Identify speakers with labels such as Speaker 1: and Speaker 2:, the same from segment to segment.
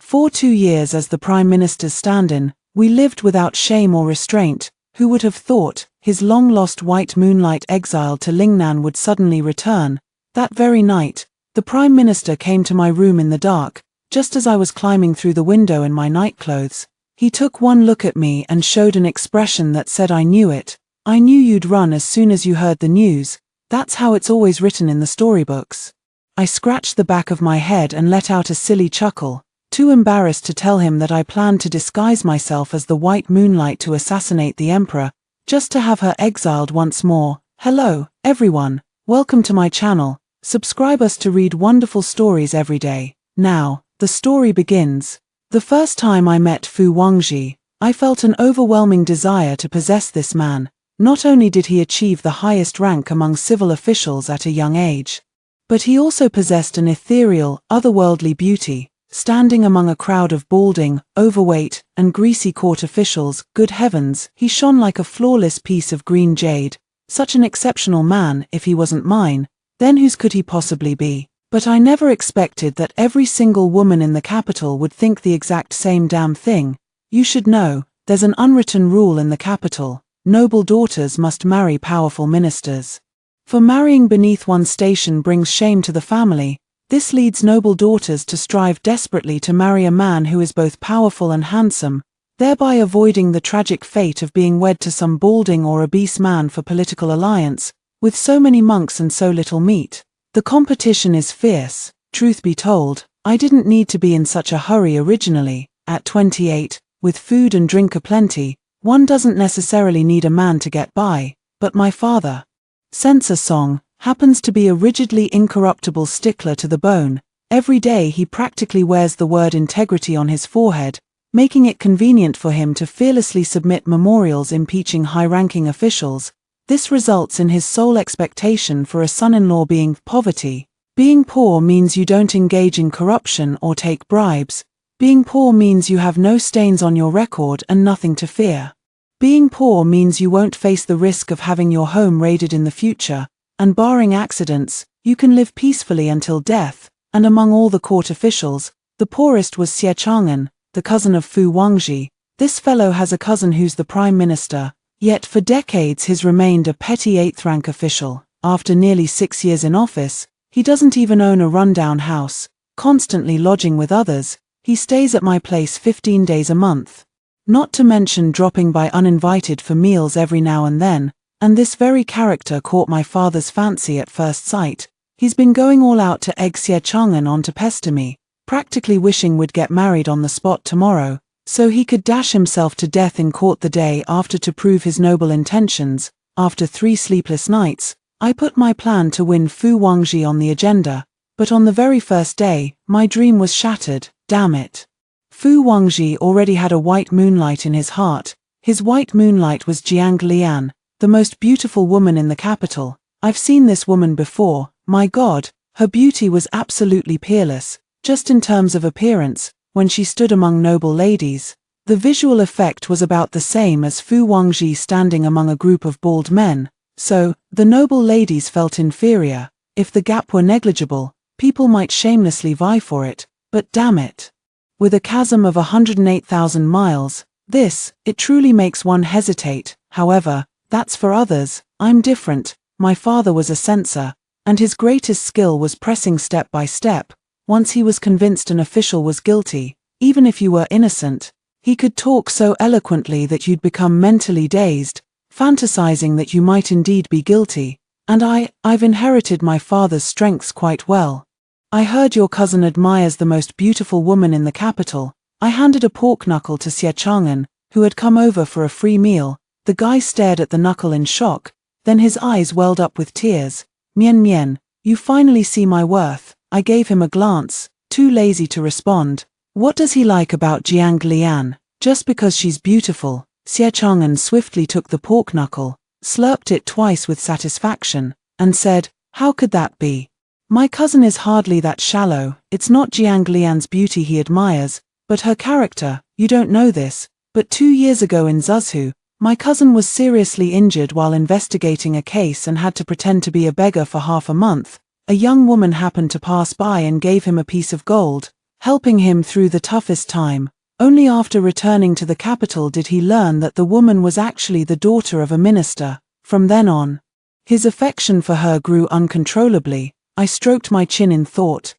Speaker 1: For 2 years as the Prime Minister's stand-in, we lived without shame or restraint. Who would have thought his long-lost white moonlight exiled to Lingnan would suddenly return? That very night, the Prime Minister came to my room in the dark, just as I was climbing through the window in my nightclothes. He took one look at me and showed an expression that said, "I knew it. I knew you'd run as soon as you heard the news. That's how it's always written in the storybooks." I scratched the back of my head and let out a silly chuckle, too embarrassed to tell him that I planned to disguise myself as the White Moonlight to assassinate the Emperor, just to have her exiled once more. Hello, everyone. Welcome to my channel. Subscribe us to read wonderful stories every day. Now, the story begins. The first time I met Fu Wangji, I felt an overwhelming desire to possess this man. Not only did he achieve the highest rank among civil officials at a young age, but he also possessed an ethereal, otherworldly beauty. Standing among a crowd of balding, overweight, and greasy court officials, good heavens, he shone like a flawless piece of green jade. Such an exceptional man. If he wasn't mine, then whose could he possibly be? But I never expected that every single woman in the capital would think the exact same damn thing. You should know, there's an unwritten rule in the capital: noble daughters must marry powerful ministers. For marrying beneath one's station brings shame to the family. This leads noble daughters to strive desperately to marry a man who is both powerful and handsome, thereby avoiding the tragic fate of being wed to some balding or obese man for political alliance. With so many monks and so little meat, the competition is fierce. Truth be told, I didn't need to be in such a hurry originally. At 28, with food and drink aplenty, one doesn't necessarily need a man to get by. But my father, Censor Song, happens to be a rigidly incorruptible stickler to the bone. Every day he practically wears the word integrity on his forehead, making it convenient for him to fearlessly submit memorials impeaching high-ranking officials. This results in his sole expectation for a son-in-law being poverty. Being poor means you don't engage in corruption or take bribes. Being poor means you have no stains on your record and nothing to fear. Being poor means you won't face the risk of having your home raided in the future, and barring accidents, you can live peacefully until death. And among all the court officials, the poorest was Xie Chang'an, the cousin of Fu Wangji. This fellow has a cousin who's the prime minister, yet for decades he's remained a petty 8th-rank official. After nearly 6 years in office, he doesn't even own a rundown house, constantly lodging with others. He stays at my place 15 days a month. Not to mention dropping by uninvited for meals every now and then. And this very character caught my father's fancy at first sight. He's been going all out to egg Xie Chang'an on to pester me, practically wishing we'd get married on the spot tomorrow, so he could dash himself to death in court the day after to prove his noble intentions. After 3 sleepless nights, I put my plan to win Fu Wangji on the agenda, but on the very first day, my dream was shattered. Damn it. Fu Wangji already had a white moonlight in his heart. His white moonlight was Jiang Lian, the most beautiful woman in the capital. I've seen this woman before. My God, her beauty was absolutely peerless, just in terms of appearance. When she stood among noble ladies, the visual effect was about the same as Fu Wangji standing among a group of bald men. So, the noble ladies felt inferior. If the gap were negligible, people might shamelessly vie for it. But damn it. With a chasm of 108,000 miles, it truly makes one hesitate. However, that's for others. I'm different. My father was a censor, and his greatest skill was pressing step by step. Once he was convinced an official was guilty, even if you were innocent, he could talk so eloquently that you'd become mentally dazed, fantasizing that you might indeed be guilty. And I've inherited my father's strengths quite well. I heard your cousin admires the most beautiful woman in the capital. I handed a pork knuckle to Xie Chang'an, who had come over for a free meal. The guy stared at the knuckle in shock, then his eyes welled up with tears. Mien Mien, you finally see my worth. I gave him a glance, too lazy to respond. What does he like about Jiang Lian? Just because she's beautiful. Xie Chang'an swiftly took the pork knuckle, slurped it twice with satisfaction, and said, "How could that be? My cousin is hardly that shallow. It's not Jiang Lian's beauty he admires, but her character. You don't know this, but 2 years ago in Zhuzhou, my cousin was seriously injured while investigating a case and had to pretend to be a beggar for half a month. A young woman happened to pass by and gave him a piece of gold. helping him through the toughest time. Only after returning to the capital did he learn that the woman was actually the daughter of a minister. From then on, his affection for her grew uncontrollably. I stroked my chin in thought,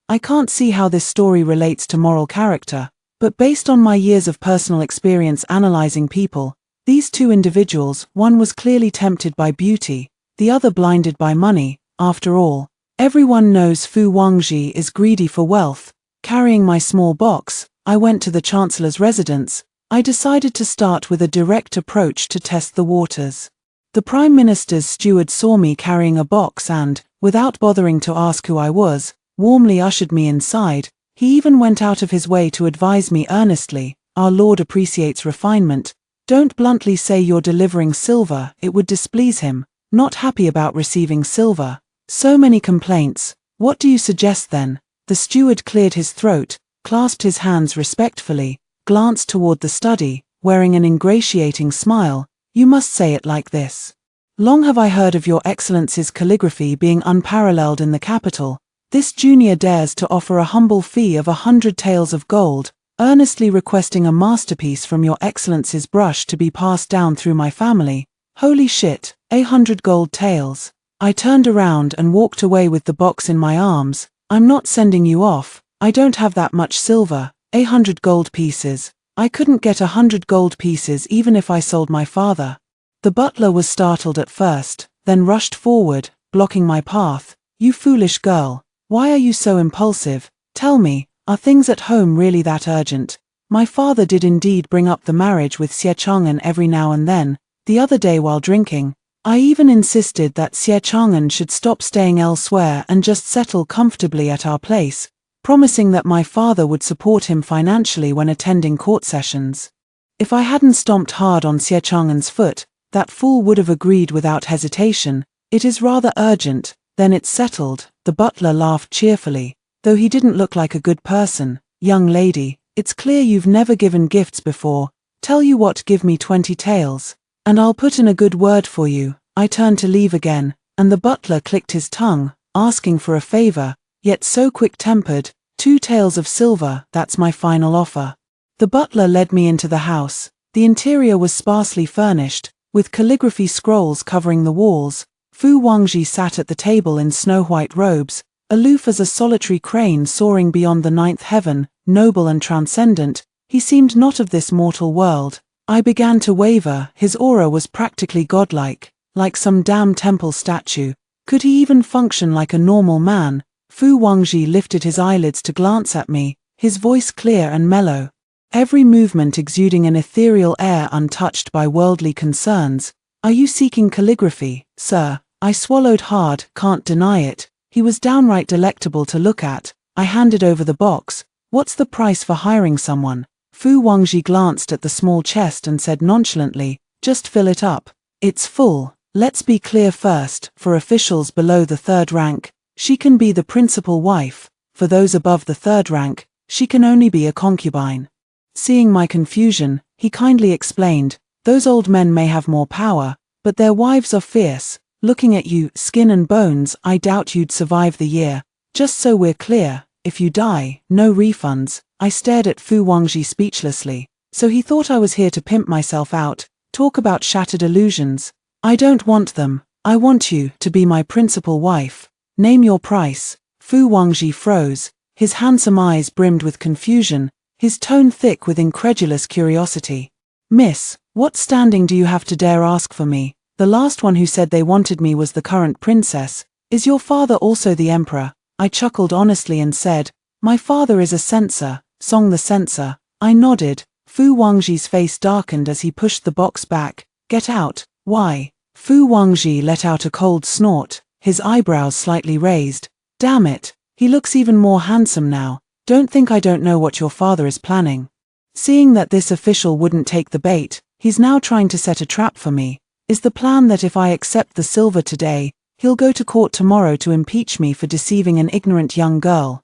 Speaker 1: I can't see how this story relates to moral character, but based on my years of personal experience analyzing people, these two individuals, one was clearly tempted by beauty, the other blinded by money. After all, everyone knows Fu Wangji is greedy for wealth. Carrying my small box, I went to the Chancellor's residence. I decided to start with a direct approach to test the waters. The Prime Minister's steward saw me carrying a box and, without bothering to ask who I was, warmly ushered me inside. He even went out of his way to advise me earnestly, "Our Lord appreciates refinement. Don't bluntly say you're delivering silver, it would displease him. Not happy about receiving silver. So many complaints. What do you suggest then?" The steward cleared his throat, clasped his hands respectfully, glanced toward the study, wearing an ingratiating smile. "You must say it like this. Long have I heard of your Excellency's calligraphy being unparalleled in the capital. This junior dares to offer a humble fee of 100 taels of gold, earnestly requesting a masterpiece from your Excellency's brush to be passed down through my family. Holy shit, 100 gold taels." I turned around and walked away with the box in my arms. "I'm not sending you off. I don't have that much silver. 100 gold pieces. I couldn't get 100 gold pieces even if I sold my father." The butler was startled at first, then rushed forward, blocking my path. "You foolish girl. Why are you so impulsive? Tell me, are things at home really that urgent?" My father did indeed bring up the marriage with Xie Chang'an every now and then. The other day while drinking, I even insisted that Xie Chang'an should stop staying elsewhere and just settle comfortably at our place, promising that my father would support him financially when attending court sessions. If I hadn't stomped hard on Xie Chang'an's foot, that fool would have agreed without hesitation. "It is rather urgent, then it's settled." The butler laughed cheerfully, though he didn't look like a good person. "Young lady, it's clear you've never given gifts before. Tell you what, give me 20 taels, and I'll put in a good word for you." I turned to leave again, and the butler clicked his tongue, asking for a favor, yet so quick-tempered. 2 taels of silver, that's my final offer." The butler led me into the house. The interior was sparsely furnished, with calligraphy scrolls covering the walls. Fu Wangji sat at the table in snow-white robes, aloof as a solitary crane soaring beyond the 9th heaven, noble and transcendent. He seemed not of this mortal world. I began to waver. His aura was practically godlike, like some damn temple statue. Could he even function like a normal man? Fu Wangji lifted his eyelids to glance at me, his voice clear and mellow, every movement exuding an ethereal air untouched by worldly concerns. "Are you seeking calligraphy, sir?" I swallowed hard. Can't deny it. He was downright delectable to look at. I handed over the box. "What's the price for hiring someone?" Fu Wangji glanced at the small chest and said nonchalantly, "Just fill it up. It's full." Let's be clear first, for officials below the 3rd rank, she can be the principal wife. For those above the 3rd rank, she can only be a concubine. Seeing my confusion, he kindly explained, "Those old men may have more power, but their wives are fierce. Looking at you, skin and bones, I doubt you'd survive the year. Just so we're clear, if you die, no refunds." I stared at Fu Wangji speechlessly. So he thought I was here to pimp myself out, talk about shattered illusions. "I don't want them. I want you to be my principal wife. Name your price." Fu Wangji froze. His handsome eyes brimmed with confusion, his tone thick with incredulous curiosity. "Miss, what standing do you have to dare ask for me? The last one who said they wanted me was the current princess. Is your father also the emperor?" I chuckled honestly and said, "My father is a censor, Song the censor." I nodded. Fu Wangji's face darkened as he pushed the box back. "Get out." "Why?" Fu Wangji let out a cold snort, his eyebrows slightly raised. "Damn it, he looks even more handsome now. Don't think I don't know what your father is planning." Seeing that this official wouldn't take the bait, he's now trying to set a trap for me. Is the plan that if I accept the silver today, he'll go to court tomorrow to impeach me for deceiving an ignorant young girl?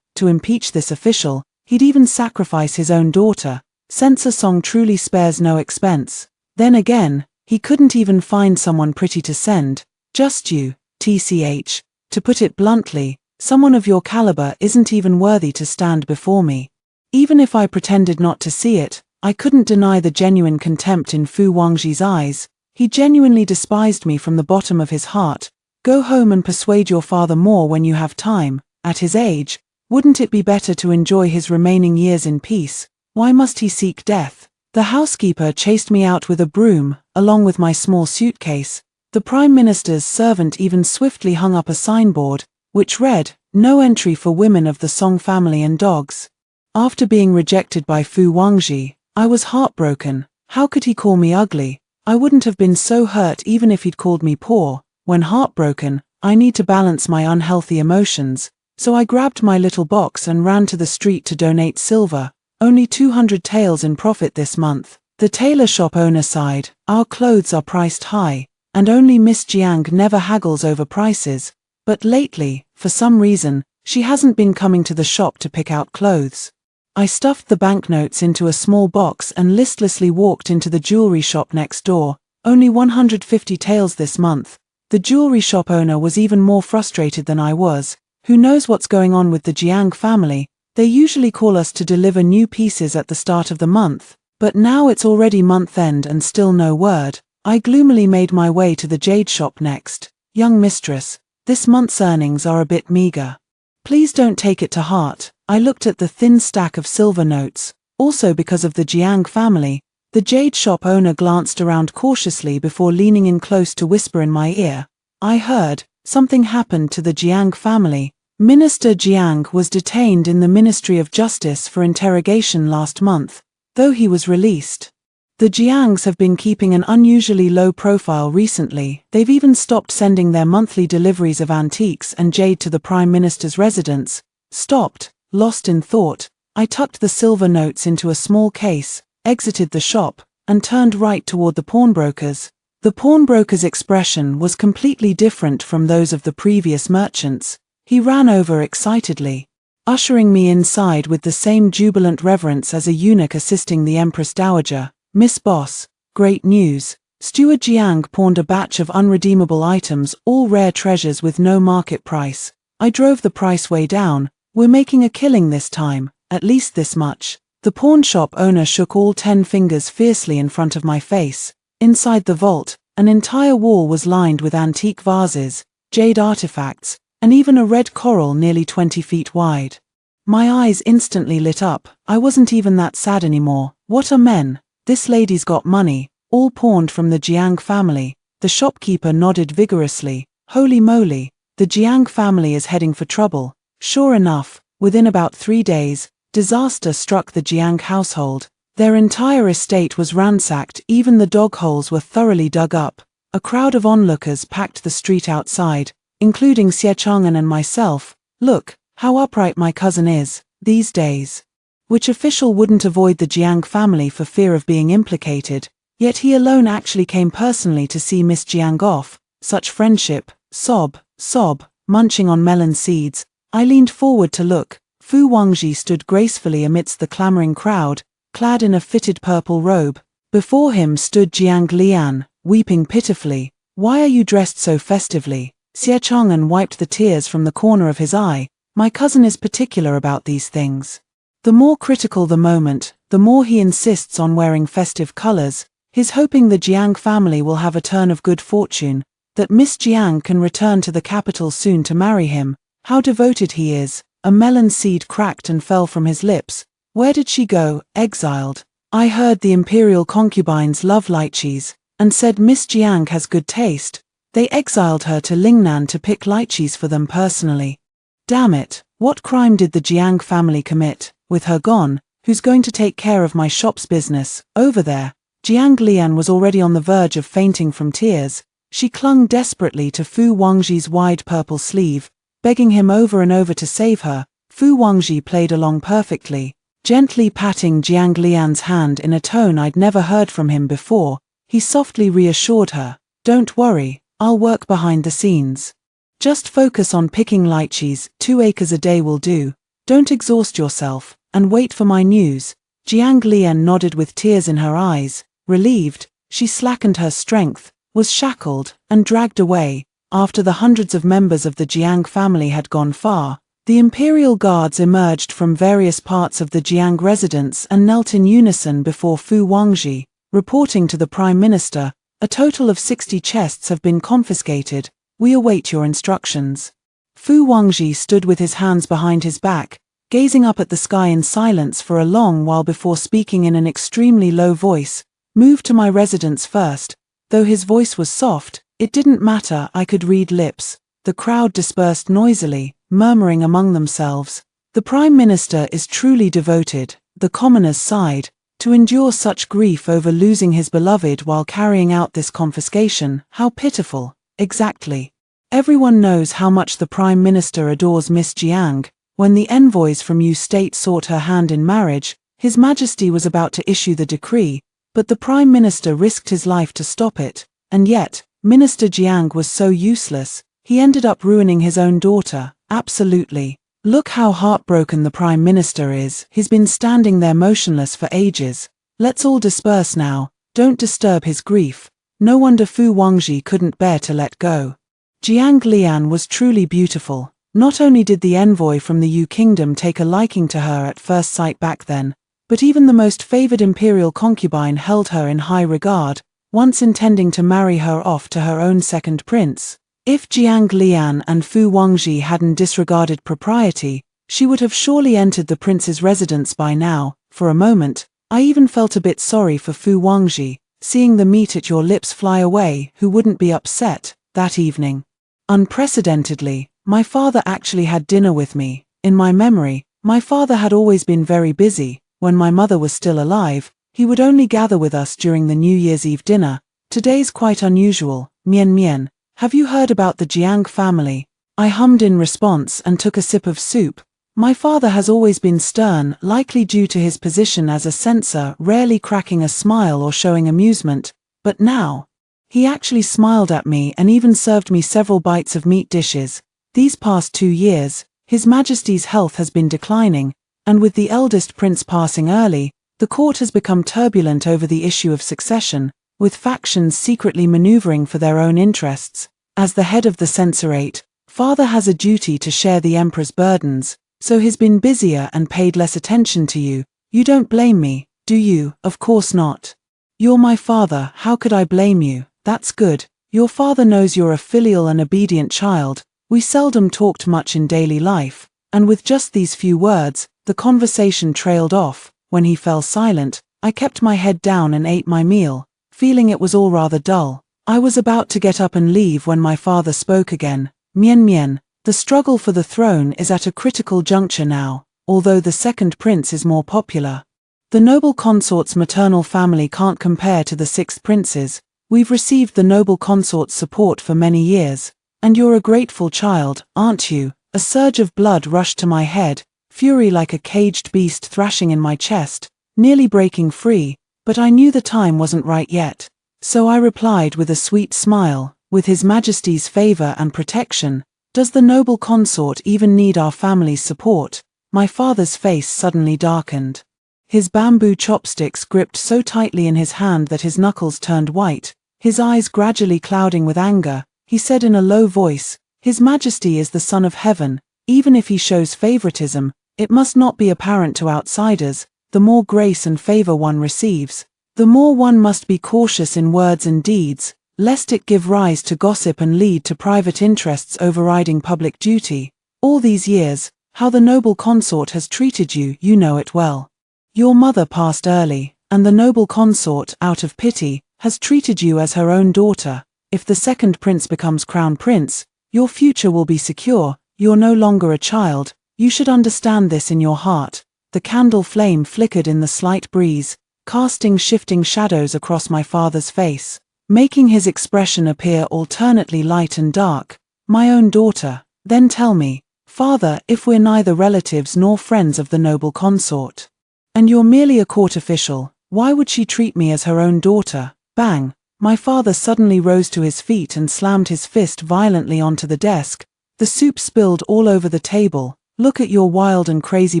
Speaker 1: To impeach this official, he'd even sacrifice his own daughter. Censor Song truly spares no expense. Then again, he couldn't even find someone pretty to send. Just you, TCH. To put it bluntly, Someone of your caliber isn't even worthy to stand before me. Even if I pretended not to see it, I couldn't deny the genuine contempt in Fu Wangji's eyes. He genuinely despised me from the bottom of his heart. Go home and persuade your father more when you have time. At his age, wouldn't it be better to enjoy his remaining years in peace? Why must he seek death? The housekeeper chased me out with a broom, along with my small suitcase. The Prime Minister's servant even swiftly hung up a signboard, which read, "No entry for women of the Song family and dogs." After being rejected by Fu Wangji, I was heartbroken. How could he call me ugly? I wouldn't have been so hurt even if he'd called me poor. When heartbroken, I need to balance my unhealthy emotions, so I grabbed my little box and ran to the street to donate silver. Only 200 taels in profit this month. The tailor shop owner sighed. Our clothes are priced high, and only Miss Jiang never haggles over prices. But lately, for some reason, she hasn't been coming to the shop to pick out clothes. I stuffed the banknotes into a small box and listlessly walked into the jewelry shop next door. Only 150 taels this month. The jewelry shop owner was even more frustrated than I was. Who knows what's going on with the Jiang family? They usually call us to deliver new pieces at the start of the month, but now it's already month end and still no word. I gloomily made my way to the jade shop next. Young mistress, this month's earnings are a bit meager. Please don't take it to heart. I looked at the thin stack of silver notes. Also because of the Jiang family, the jade shop owner glanced around cautiously before leaning in close to whisper in my ear. I heard, something happened to the Jiang family. Minister Jiang was detained in the Ministry of Justice for interrogation last month, though he was released. The Jiangs have been keeping an unusually low profile recently. They've even stopped sending their monthly deliveries of antiques and jade to the Prime Minister's residence. Stopped, lost in thought, I tucked the silver notes into a small case, exited the shop, and turned right toward the pawnbrokers. The pawnbroker's expression was completely different from those of the previous merchants. He ran over excitedly, ushering me inside with the same jubilant reverence as a eunuch assisting the Empress Dowager. Miss Boss, great news. Steward Jiang pawned a batch of unredeemable items, all rare treasures with no market price. I drove the price way down. We're making a killing this time, at least this much. The pawn shop owner shook all 10 fingers fiercely in front of my face. Inside the vault, an entire wall was lined with antique vases, jade artifacts, and even a red coral nearly 20 feet wide. My eyes instantly lit up. I wasn't even that sad anymore. What are men? This lady's got money, all pawned from the Jiang family. The shopkeeper nodded vigorously. Holy moly, the Jiang family is heading for trouble. Sure enough, within about 3 days, disaster struck the Jiang household. Their entire estate was ransacked, even the dog holes were thoroughly dug up. A crowd of onlookers packed the street outside, including Xie Chang'an and myself. Look, how upright my cousin is, these days. Which official wouldn't avoid the Jiang family for fear of being implicated? Yet he alone actually came personally to see Miss Jiang off. Such friendship. Sob, sob, munching on melon seeds. I leaned forward to look. Fu Wangji stood gracefully amidst the clamoring crowd, clad in a fitted purple robe. Before him stood Jiang Lian, weeping pitifully. Why are you dressed so festively? Xie Chang'an wiped the tears from the corner of his eye. My cousin is particular about these things. The more critical the moment, the more he insists on wearing festive colors. He's hoping the Jiang family will have a turn of good fortune, that Miss Jiang can return to the capital soon to marry him. How devoted he is. A melon seed cracked and fell from his lips. Where did she go? Exiled. I heard the imperial concubines love lychees, and said Miss Jiang has good taste. They exiled her to Lingnan to pick lychees for them personally. Damn it, what crime did the Jiang family commit? With her gone, who's going to take care of my shop's business? Over there. Jiang Lian was already on the verge of fainting from tears. She clung desperately to Fu Wangji's wide purple sleeve, begging him over and over to save her. Fu Wangji played along perfectly, gently patting Jiang Lian's hand in a tone I'd never heard from him before. He softly reassured her. Don't worry, I'll work behind the scenes. Just focus on picking lychees, 2 acres a day will do. Don't exhaust yourself, and wait for my news. Jiang Lian nodded with tears in her eyes. Relieved, she slackened her strength, was shackled, and dragged away. after the hundreds of members of the Jiang family had gone far, the imperial guards emerged from various parts of the Jiang residence and knelt in unison before Fu Wangji, reporting to the Prime Minister, "A total of 60 chests have been confiscated. We await your instructions." Fu Wangji stood with his hands behind his back, gazing up at the sky in silence for a long while before speaking in an extremely low voice. "Move to my residence first." Though his voice was soft, it didn't matter, I could read lips. The crowd dispersed noisily, murmuring among themselves. "The Prime Minister is truly devoted," the commoners sighed, "to endure such grief over losing his beloved while carrying out this confiscation. How pitiful." Exactly. Everyone knows how much the Prime Minister adores Miss Jiang. When the envoys from Yu State sought her hand in marriage, His Majesty was about to issue the decree, but the Prime Minister risked his life to stop it, and yet, Minister Jiang was so useless, he ended up ruining his own daughter. Absolutely. Look how heartbroken the Prime Minister is. He's been standing there motionless for ages. Let's all disperse now, don't disturb his grief. No wonder Fu Wangji couldn't bear to let go. Jiang Lian was truly beautiful. Not only did the envoy from the Yu Kingdom take a liking to her at first sight back then, but even the most favored imperial concubine held her in high regard, once intending to marry her off to her own second prince. If Jiang Lian and Fu Wangji hadn't disregarded propriety, she would have surely entered the prince's residence by now. For a moment, I even felt a bit sorry for Fu Wangji, seeing the meat at your lips fly away. Who wouldn't be upset? That evening, unprecedentedly, my father actually had dinner with me. In my memory, my father had always been very busy. When my mother was still alive, he would only gather with us during the New Year's Eve dinner. Today's quite unusual. Mian Mian. Have you heard about the Jiang family? I hummed in response and took a sip of soup. My father has always been stern, likely due to his position as a censor, rarely cracking a smile or showing amusement, but now, he actually smiled at me and even served me several bites of meat dishes. These past 2 years, His Majesty's health has been declining, and with the eldest prince passing early, the court has become turbulent over the issue of succession, with factions secretly maneuvering for their own interests. As the head of the censorate, father has a duty to share the emperor's burdens, so he's been busier and paid less attention to you. You don't blame me, do you? Of course not. You're my father, how could I blame you? That's good. Your father knows you're a filial and obedient child. We seldom talked much in daily life, and with just these few words, the conversation trailed off. When he fell silent, I kept my head down and ate my meal, feeling it was all rather dull. I was about to get up and leave when my father spoke again. Mian Mian, the struggle for the throne is at a critical juncture now, although the second prince is more popular. The noble consort's maternal family can't compare to the sixth prince's. We've received the noble consort's support for many years, and you're a grateful child, aren't you? A surge of blood rushed to my head, fury like a caged beast thrashing in my chest, nearly breaking free, but I knew the time wasn't right yet. So I replied with a sweet smile, with His Majesty's favor and protection, does the noble consort even need our family's support? My father's face suddenly darkened. His bamboo chopsticks gripped so tightly in his hand that his knuckles turned white, his eyes gradually clouding with anger. He said in a low voice, His Majesty is the Son of Heaven. Even if he shows favoritism, it must not be apparent to outsiders. The more grace and favor one receives, the more one must be cautious in words and deeds, lest it give rise to gossip and lead to private interests overriding public duty. All these years, how the noble consort has treated you, you know it well. Your mother passed early, and the noble consort, out of pity, has treated you as her own daughter. If the second prince becomes crown prince, your future will be secure. You're no longer a child. You should understand this in your heart. The candle flame flickered in the slight breeze, casting shifting shadows across my father's face, making his expression appear alternately light and dark. My own daughter. Then tell me, father, if we're neither relatives nor friends of the noble consort, and you're merely a court official, why would she treat me as her own daughter? Bang! My father suddenly rose to his feet and slammed his fist violently onto the desk. The soup spilled all over the table. Look at your wild and crazy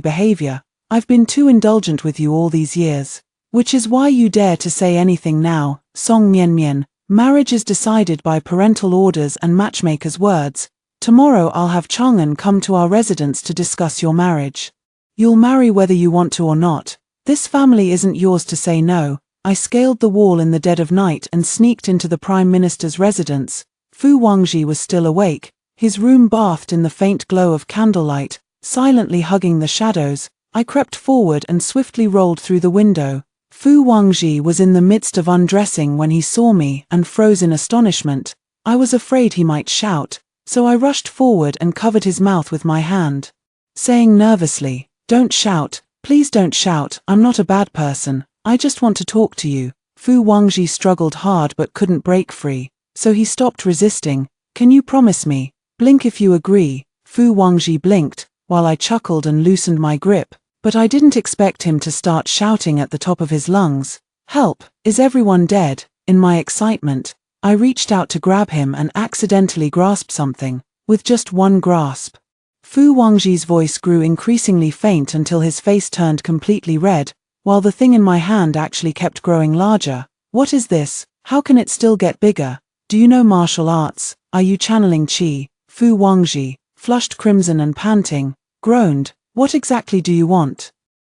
Speaker 1: behavior. I've been too indulgent with you all these years. Which is why you dare to say anything now. Song Mian Mian, Marriage is decided by parental orders and matchmakers' words. Tomorrow I'll have Chang'an come to our residence to discuss your marriage. You'll marry whether you want to or not. This family isn't yours to say no. I scaled the wall in the dead of night and sneaked into the Prime Minister's residence. Fu Wangji was still awake, his room bathed in the faint glow of candlelight, silently hugging the shadows. I crept forward and swiftly rolled through the window. Fu Wangji was in the midst of undressing when he saw me and froze in astonishment. I was afraid he might shout, so I rushed forward and covered his mouth with my hand, saying nervously, "Don't shout, please don't shout, I'm not a bad person, I just want to talk to you." Fu Wangji struggled hard but couldn't break free, so he stopped resisting. "Can you promise me? Blink if you agree." Fu Wangji blinked, while I chuckled and loosened my grip, but I didn't expect him to start shouting at the top of his lungs. "Help, is everyone dead?" In my excitement, I reached out to grab him and accidentally grasped something, with just one grasp. Fu Wangji's voice grew increasingly faint until his face turned completely red, while the thing in my hand actually kept growing larger. "What is this? How can it still get bigger? Do you know martial arts? Are you channeling qi?" Fu Wangji, flushed crimson and panting, groaned, "What exactly do you want?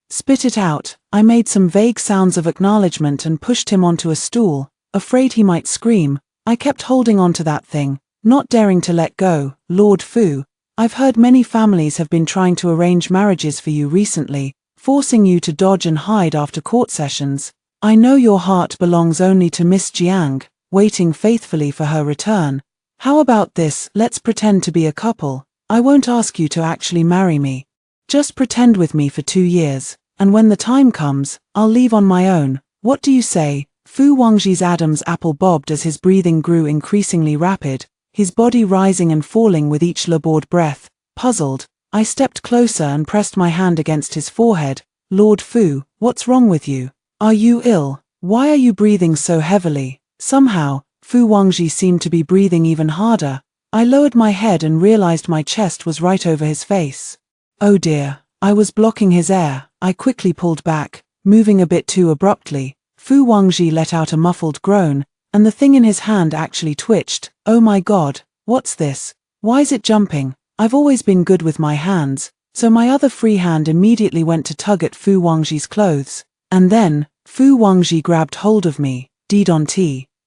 Speaker 1: Spit it out." I made some vague sounds of acknowledgement and pushed him onto a stool, afraid he might scream. I kept holding on to that thing, not daring to let go. "Lord Fu, I've heard many families have been trying to arrange marriages for you recently, forcing you to dodge and hide after court sessions. I know your heart belongs only to Miss Jiang, waiting faithfully for her return. How about this? Let's pretend to be a couple. I won't ask you to actually marry me. Just pretend with me for 2 years, and when the time comes, I'll leave on my own. What do you say?" Fu Wangji's Adam's apple bobbed as his breathing grew increasingly rapid, his body rising and falling with each labored breath. Puzzled, I stepped closer and pressed my hand against his forehead. "Lord Fu, what's wrong with you? Are you ill? Why are you breathing so heavily?" Somehow, Fu Wangji seemed to be breathing even harder. I lowered my head and realized my chest was right over his face. Oh dear, I was blocking his air. I quickly pulled back, moving a bit too abruptly. Fu Wangji let out a muffled groan, and the thing in his hand actually twitched. "Oh my god, what's this? Why is it jumping?" I've always been good with my hands, so my other free hand immediately went to tug at Fu Wangji's clothes. And then, Fu Wangji grabbed hold of me. "Don't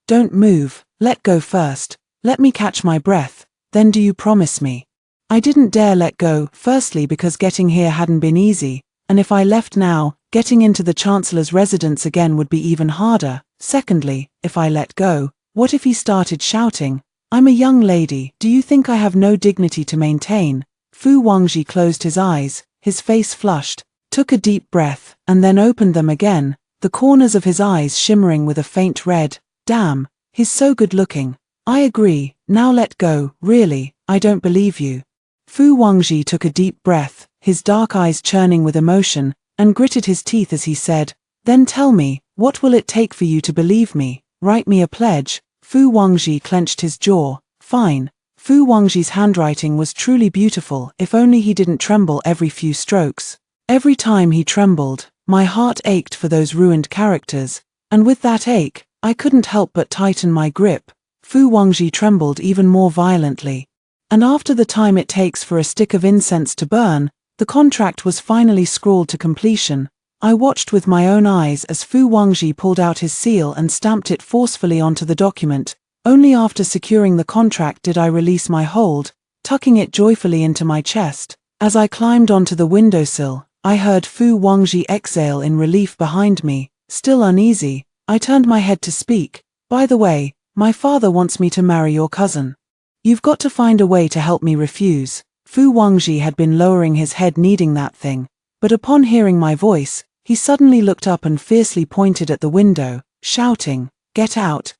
Speaker 1: don't move, let go first, let me catch my breath, then do you promise me?" I didn't dare let go, firstly because getting here hadn't been easy, and if I left now, getting into the Chancellor's residence again would be even harder. Secondly, if I let go, what if he started shouting, "I'm a young lady, do you think I have no dignity to maintain?" Fu Wangji closed his eyes, his face flushed, took a deep breath, and then opened them again, the corners of his eyes shimmering with a faint red. "Damn, he's so good looking. I agree, now let go, really, I don't believe you." Fu Wangji took a deep breath, his dark eyes churning with emotion, and gritted his teeth as he said, "Then tell me, what will it take for you to believe me? Write me a pledge." Fu Wangji clenched his jaw. "Fine." Fu Wangji's handwriting was truly beautiful if only he didn't tremble every few strokes. Every time he trembled, my heart ached for those ruined characters, and with that ache, I couldn't help but tighten my grip. Fu Wangji trembled even more violently. And after the time it takes for a stick of incense to burn, the contract was finally scrawled to completion. I watched with my own eyes as Fu Wangji pulled out his seal and stamped it forcefully onto the document. Only after securing the contract did I release my hold, tucking it joyfully into my chest. As I climbed onto the windowsill, I heard Fu Wangji exhale in relief behind me. Still uneasy, I turned my head to speak. "By the way, my father wants me to marry your cousin. You've got to find a way to help me refuse." Fu Wangji had been lowering his head needing that thing, but upon hearing my voice, he suddenly looked up and fiercely pointed at the window, shouting, get out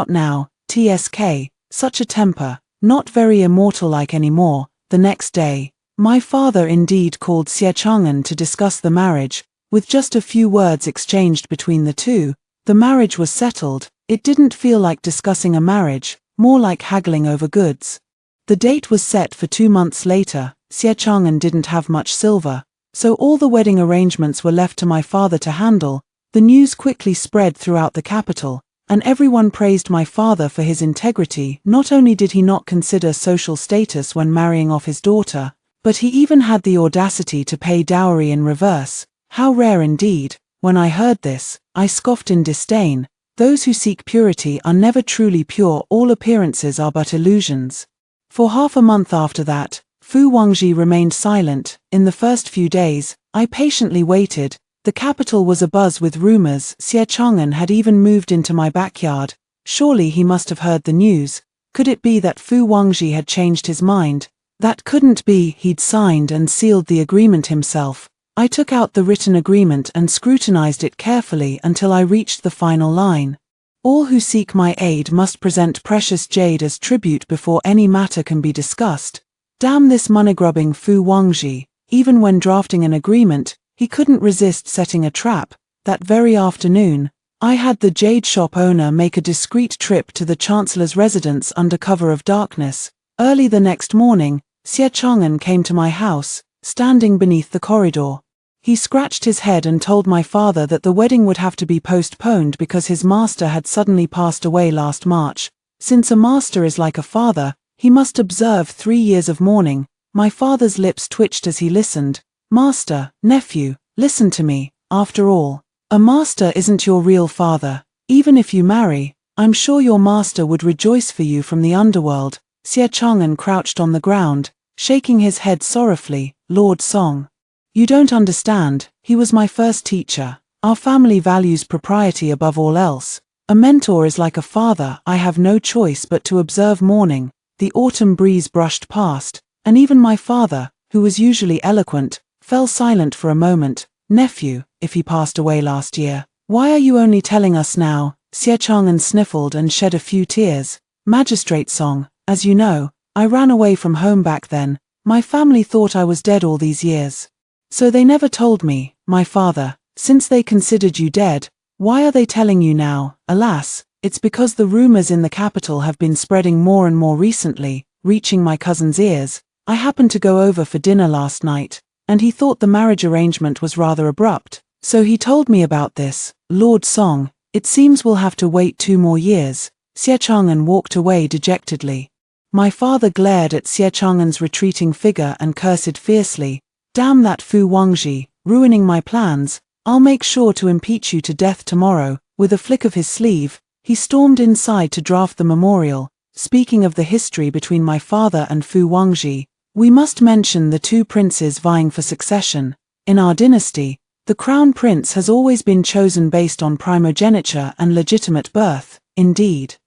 Speaker 1: now, TSK, such a temper, not very immortal-like anymore." The next day, my father indeed called Xie Chang'an to discuss the marriage. With just a few words exchanged between the two, the marriage was settled. It didn't feel like discussing a marriage, more like haggling over goods. The date was set for 2 months later. Xie Chang'an didn't have much silver, so all the wedding arrangements were left to my father to handle. The news quickly spread throughout the capital, and everyone praised my father for his integrity. Not only did he not consider social status when marrying off his daughter, but he even had the audacity to pay dowry in reverse. How rare indeed. When I heard this, I scoffed in disdain. Those who seek purity are never truly pure, all appearances are but illusions. For half a month after that, Fu Wangji remained silent. In the first few days, I patiently waited. The capital was abuzz with rumors. Xie Chang'an had even moved into my backyard. Surely he must have heard the news. Could it be that Fu Wangji had changed his mind? That couldn't be. He'd signed and sealed the agreement himself. I took out the written agreement and scrutinized it carefully until I reached the final line. All who seek my aid must present precious jade as tribute before any matter can be discussed. Damn this money-grubbing Fu Wangji. Even when drafting an agreement, he couldn't resist setting a trap. That very afternoon, I had the jade shop owner make a discreet trip to the Chancellor's residence under cover of darkness. Early the next morning, Xie Chang'an came to my house, standing beneath the corridor. He scratched his head and told my father that the wedding would have to be postponed because his master had suddenly passed away last March. Since a master is like a father, he must observe 3 years of mourning. My father's lips twitched as he listened. Master, nephew, listen to me. After all, a master isn't your real father. Even if you marry, I'm sure your master would rejoice for you from the underworld. Xie Chang'an crouched on the ground, shaking his head sorrowfully. Lord Song, you don't understand. He was my first teacher. Our family values propriety above all else. A mentor is like a father. I have no choice but to observe mourning. The autumn breeze brushed past, and even my father, who was usually eloquent, fell silent for a moment. Nephew, if he passed away last year, why are you only telling us now? Xie Chang'an sniffled and shed a few tears. Magistrate Song, as you know, I ran away from home back then. My family thought I was dead all these years. So they never told me. My father, since they considered you dead, why are they telling you now? Alas, it's because the rumors in the capital have been spreading more and more recently, reaching my cousin's ears. I happened to go over for dinner last night, and he thought the marriage arrangement was rather abrupt, so he told me about this. Lord Song, it seems we'll have to wait 2 more years. Xie Chang'an walked away dejectedly. My father glared at Xie Chang'an's retreating figure and cursed fiercely. Damn that Fu Wangji, ruining my plans. I'll make sure to impeach you to death tomorrow. With a flick of his sleeve, he stormed inside to draft the memorial. Speaking of the history between my father and Fu Wangji, we must mention the 2 princes vying for succession. In our dynasty, the crown prince has always been chosen based on primogeniture and legitimate birth. Indeed,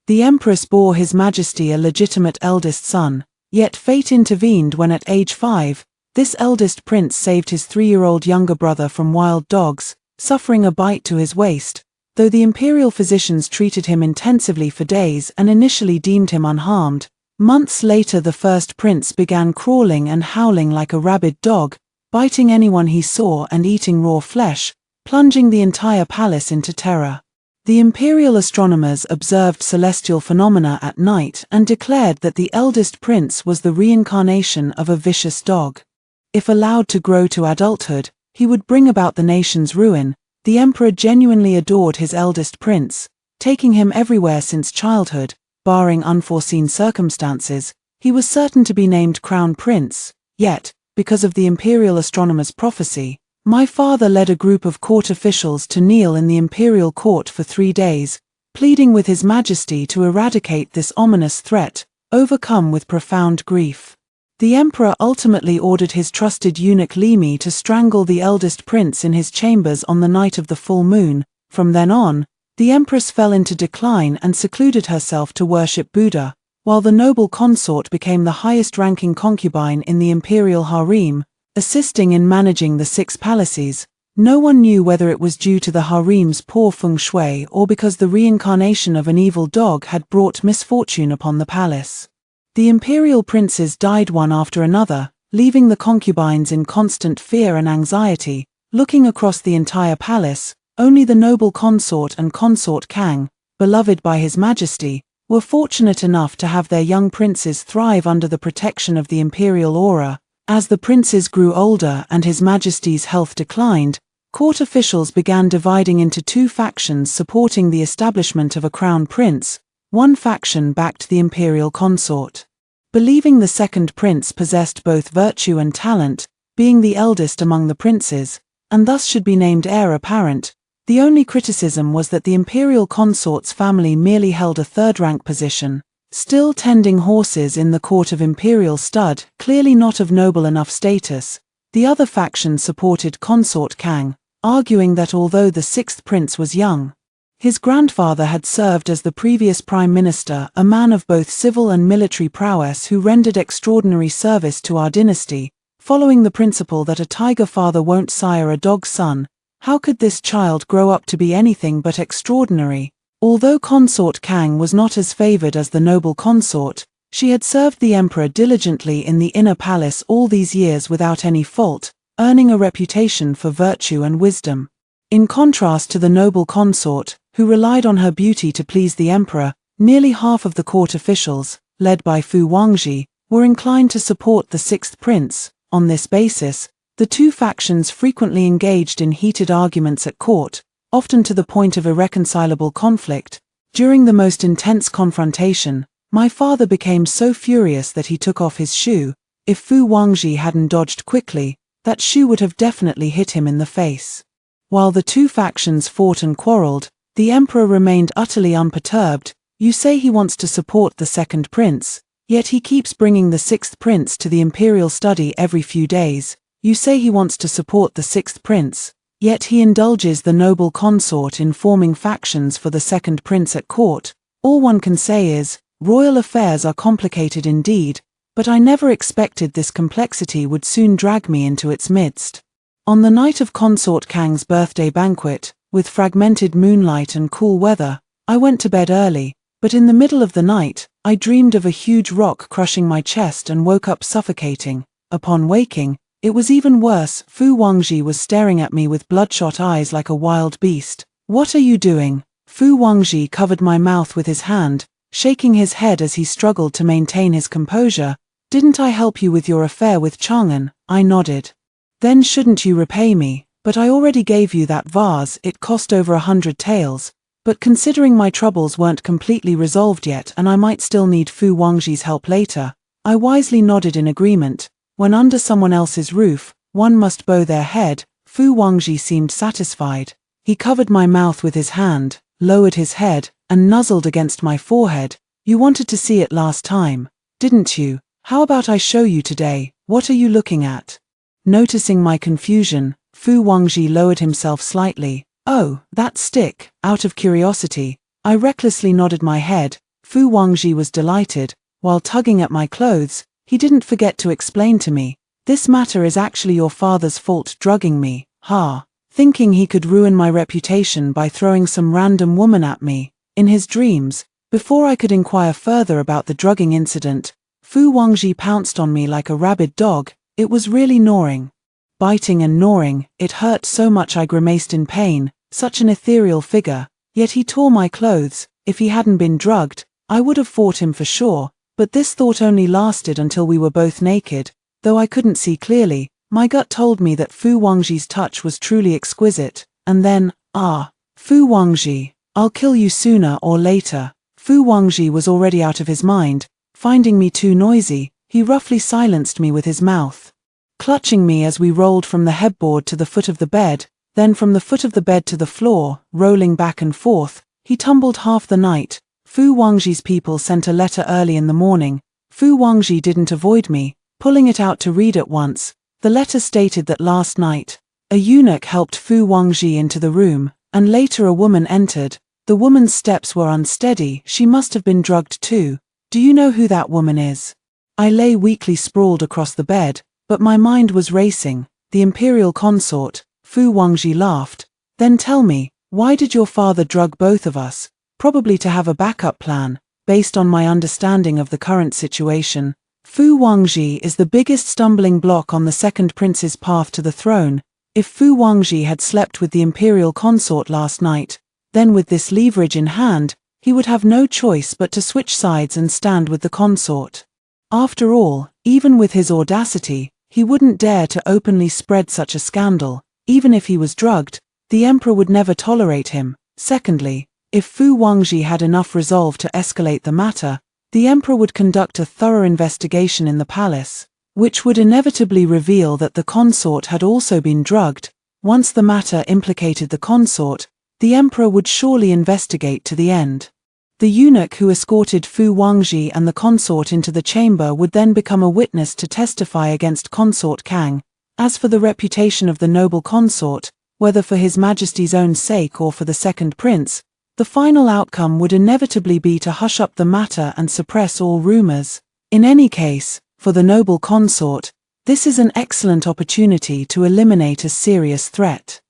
Speaker 1: the empress bore His Majesty a legitimate eldest son, yet fate intervened when at age 5, this eldest prince saved his 3-year-old younger brother from wild dogs, suffering a bite to his waist. Though the imperial physicians treated him intensively for days and initially deemed him unharmed, months later the first prince began crawling and howling like a rabid dog, biting anyone he saw and eating raw flesh, plunging the entire palace into terror. The imperial astronomers observed celestial phenomena at night and declared that the eldest prince was the reincarnation of a vicious dog. If allowed to grow to adulthood, he would bring about the nation's ruin. The emperor genuinely adored his eldest prince, taking him everywhere since childhood. Barring unforeseen circumstances, he was certain to be named crown prince. Yet, because of the imperial astronomer's prophecy, my father led a group of court officials to kneel in the imperial court for 3 days, pleading with His Majesty to eradicate this ominous threat. Overcome with profound grief, the emperor ultimately ordered his trusted eunuch Limi to strangle the eldest prince in his chambers on the night of the full moon. From then on, the empress fell into decline and secluded herself to worship Buddha, while the noble consort became the highest-ranking concubine in the imperial harem, assisting in managing the 6 palaces. No one knew whether it was due to the harem's poor feng shui or because the reincarnation of an evil dog had brought misfortune upon the palace. The imperial princes died one after another, leaving the concubines in constant fear and anxiety. Looking across the entire palace, only the noble consort and consort Kang, beloved by His Majesty, were fortunate enough to have their young princes thrive under the protection of the imperial aura. As the princes grew older and His Majesty's health declined, Court officials began dividing into two factions supporting the establishment of a crown prince. One faction backed the imperial consort, believing the second prince possessed both virtue and talent, being the eldest among the princes, and thus should be named heir apparent. The only criticism was that the imperial consort's family merely held a third-rank position, still tending horses in the court of imperial stud, clearly not of noble enough status. The other faction supported consort Kang, arguing that although the sixth prince was young, his grandfather had served as the previous prime minister, a man of both civil and military prowess who rendered extraordinary service to our dynasty. Following the principle that a tiger father won't sire a dog son, how could this child grow up to be anything but extraordinary? Although consort Kang was not as favored as the noble consort, she had served the emperor diligently in the inner palace all these years without any fault, earning a reputation for virtue and wisdom. In contrast to the noble consort, who relied on her beauty to please the emperor, nearly half of the court officials, led by Fu Wangji, were inclined to support the sixth prince. On this basis, the two factions frequently engaged in heated arguments at court, often to the point of irreconcilable conflict. During the most intense confrontation, my father became so furious that he took off his shoe. If Fu Wangji hadn't dodged quickly, that shoe would have definitely hit him in the face. While the two factions fought and quarreled, the emperor remained utterly unperturbed. You say he wants to support the second prince, yet he keeps bringing the sixth prince to the imperial study every few days. You say he wants to support the sixth prince, yet he indulges the noble consort in forming factions for the second prince at court. All one can say is, royal affairs are complicated indeed, but I never expected this complexity would soon drag me into its midst. On the night of consort Kang's birthday banquet, with fragmented moonlight and cool weather, I went to bed early, but in the middle of the night, I dreamed of a huge rock crushing my chest and woke up suffocating. Upon waking, it was even worse. Fu Wangji was staring at me with bloodshot eyes like a wild beast. "What are you doing?" Fu Wangji covered my mouth with his hand, shaking his head as he struggled to maintain his composure. "Didn't I help you with your affair with Chang'an?" I nodded. "Then shouldn't you repay me? But I already gave you that vase. It cost over 100 taels. But considering my troubles weren't completely resolved yet and I might still need Fu Wangji's help later, I wisely nodded in agreement. When under someone else's roof, one must bow their head. Fu Wangji seemed satisfied. He covered my mouth with his hand, lowered his head, and nuzzled against my forehead. "You wanted to see it last time, didn't you? How about I show you today? What are you looking at?" Noticing my confusion, Fu Wangji lowered himself slightly. "Oh, that stick." Out of curiosity, I recklessly nodded my head. Fu Wangji was delighted. While tugging at my clothes, he didn't forget to explain to me, "This matter is actually your father's fault drugging me." Ha! Thinking he could ruin my reputation by throwing some random woman at me. In his dreams, before I could inquire further about the drugging incident, Fu Wangji pounced on me like a rabid dog. It was really gnawing. Biting and gnawing, it hurt so much I grimaced in pain. Such an ethereal figure, yet he tore my clothes. If he hadn't been drugged, I would have fought him for sure. But this thought only lasted until we were both naked. Though I couldn't see clearly, my gut told me that Fu Wangji's touch was truly exquisite. And then, Fu Wangji, I'll kill you sooner or later. Fu Wangji was already out of his mind. Finding me too noisy, he roughly silenced me with his mouth, clutching me as we rolled from the headboard to the foot of the bed, then from the foot of the bed to the floor, rolling back and forth. He tumbled half the night. Fu Wangji's people sent a letter early in the morning. Fu Wangji didn't avoid me, pulling it out to read at once. The letter stated that last night, a eunuch helped Fu Wangji into the room, and later a woman entered. The woman's steps were unsteady. She must have been drugged too. "Do you know who that woman is?" I lay weakly sprawled across the bed, but my mind was racing. "The imperial consort." Fu Wangji laughed. "Then tell me, why did your father drug both of us?" "Probably to have a backup plan, based on my understanding of the current situation. Fu Wangji is the biggest stumbling block on the second prince's path to the throne. If Fu Wangji had slept with the imperial consort last night, then with this leverage in hand, he would have no choice but to switch sides and stand with the consort. After all, even with his audacity, he wouldn't dare to openly spread such a scandal. even if he was drugged, the emperor would never tolerate him. Secondly, if Fu Wangji had enough resolve to escalate the matter, the emperor would conduct a thorough investigation in the palace, which would inevitably reveal that the consort had also been drugged. Once the matter implicated the consort, the emperor would surely investigate to the end. The eunuch who escorted Fu Wangji and the consort into the chamber would then become a witness to testify against Consort Kang. As for the reputation of the noble consort, whether for His Majesty's own sake or for the second prince, the final outcome would inevitably be to hush up the matter and suppress all rumors. In any case, for the noble consort, this is an excellent opportunity to eliminate a serious threat.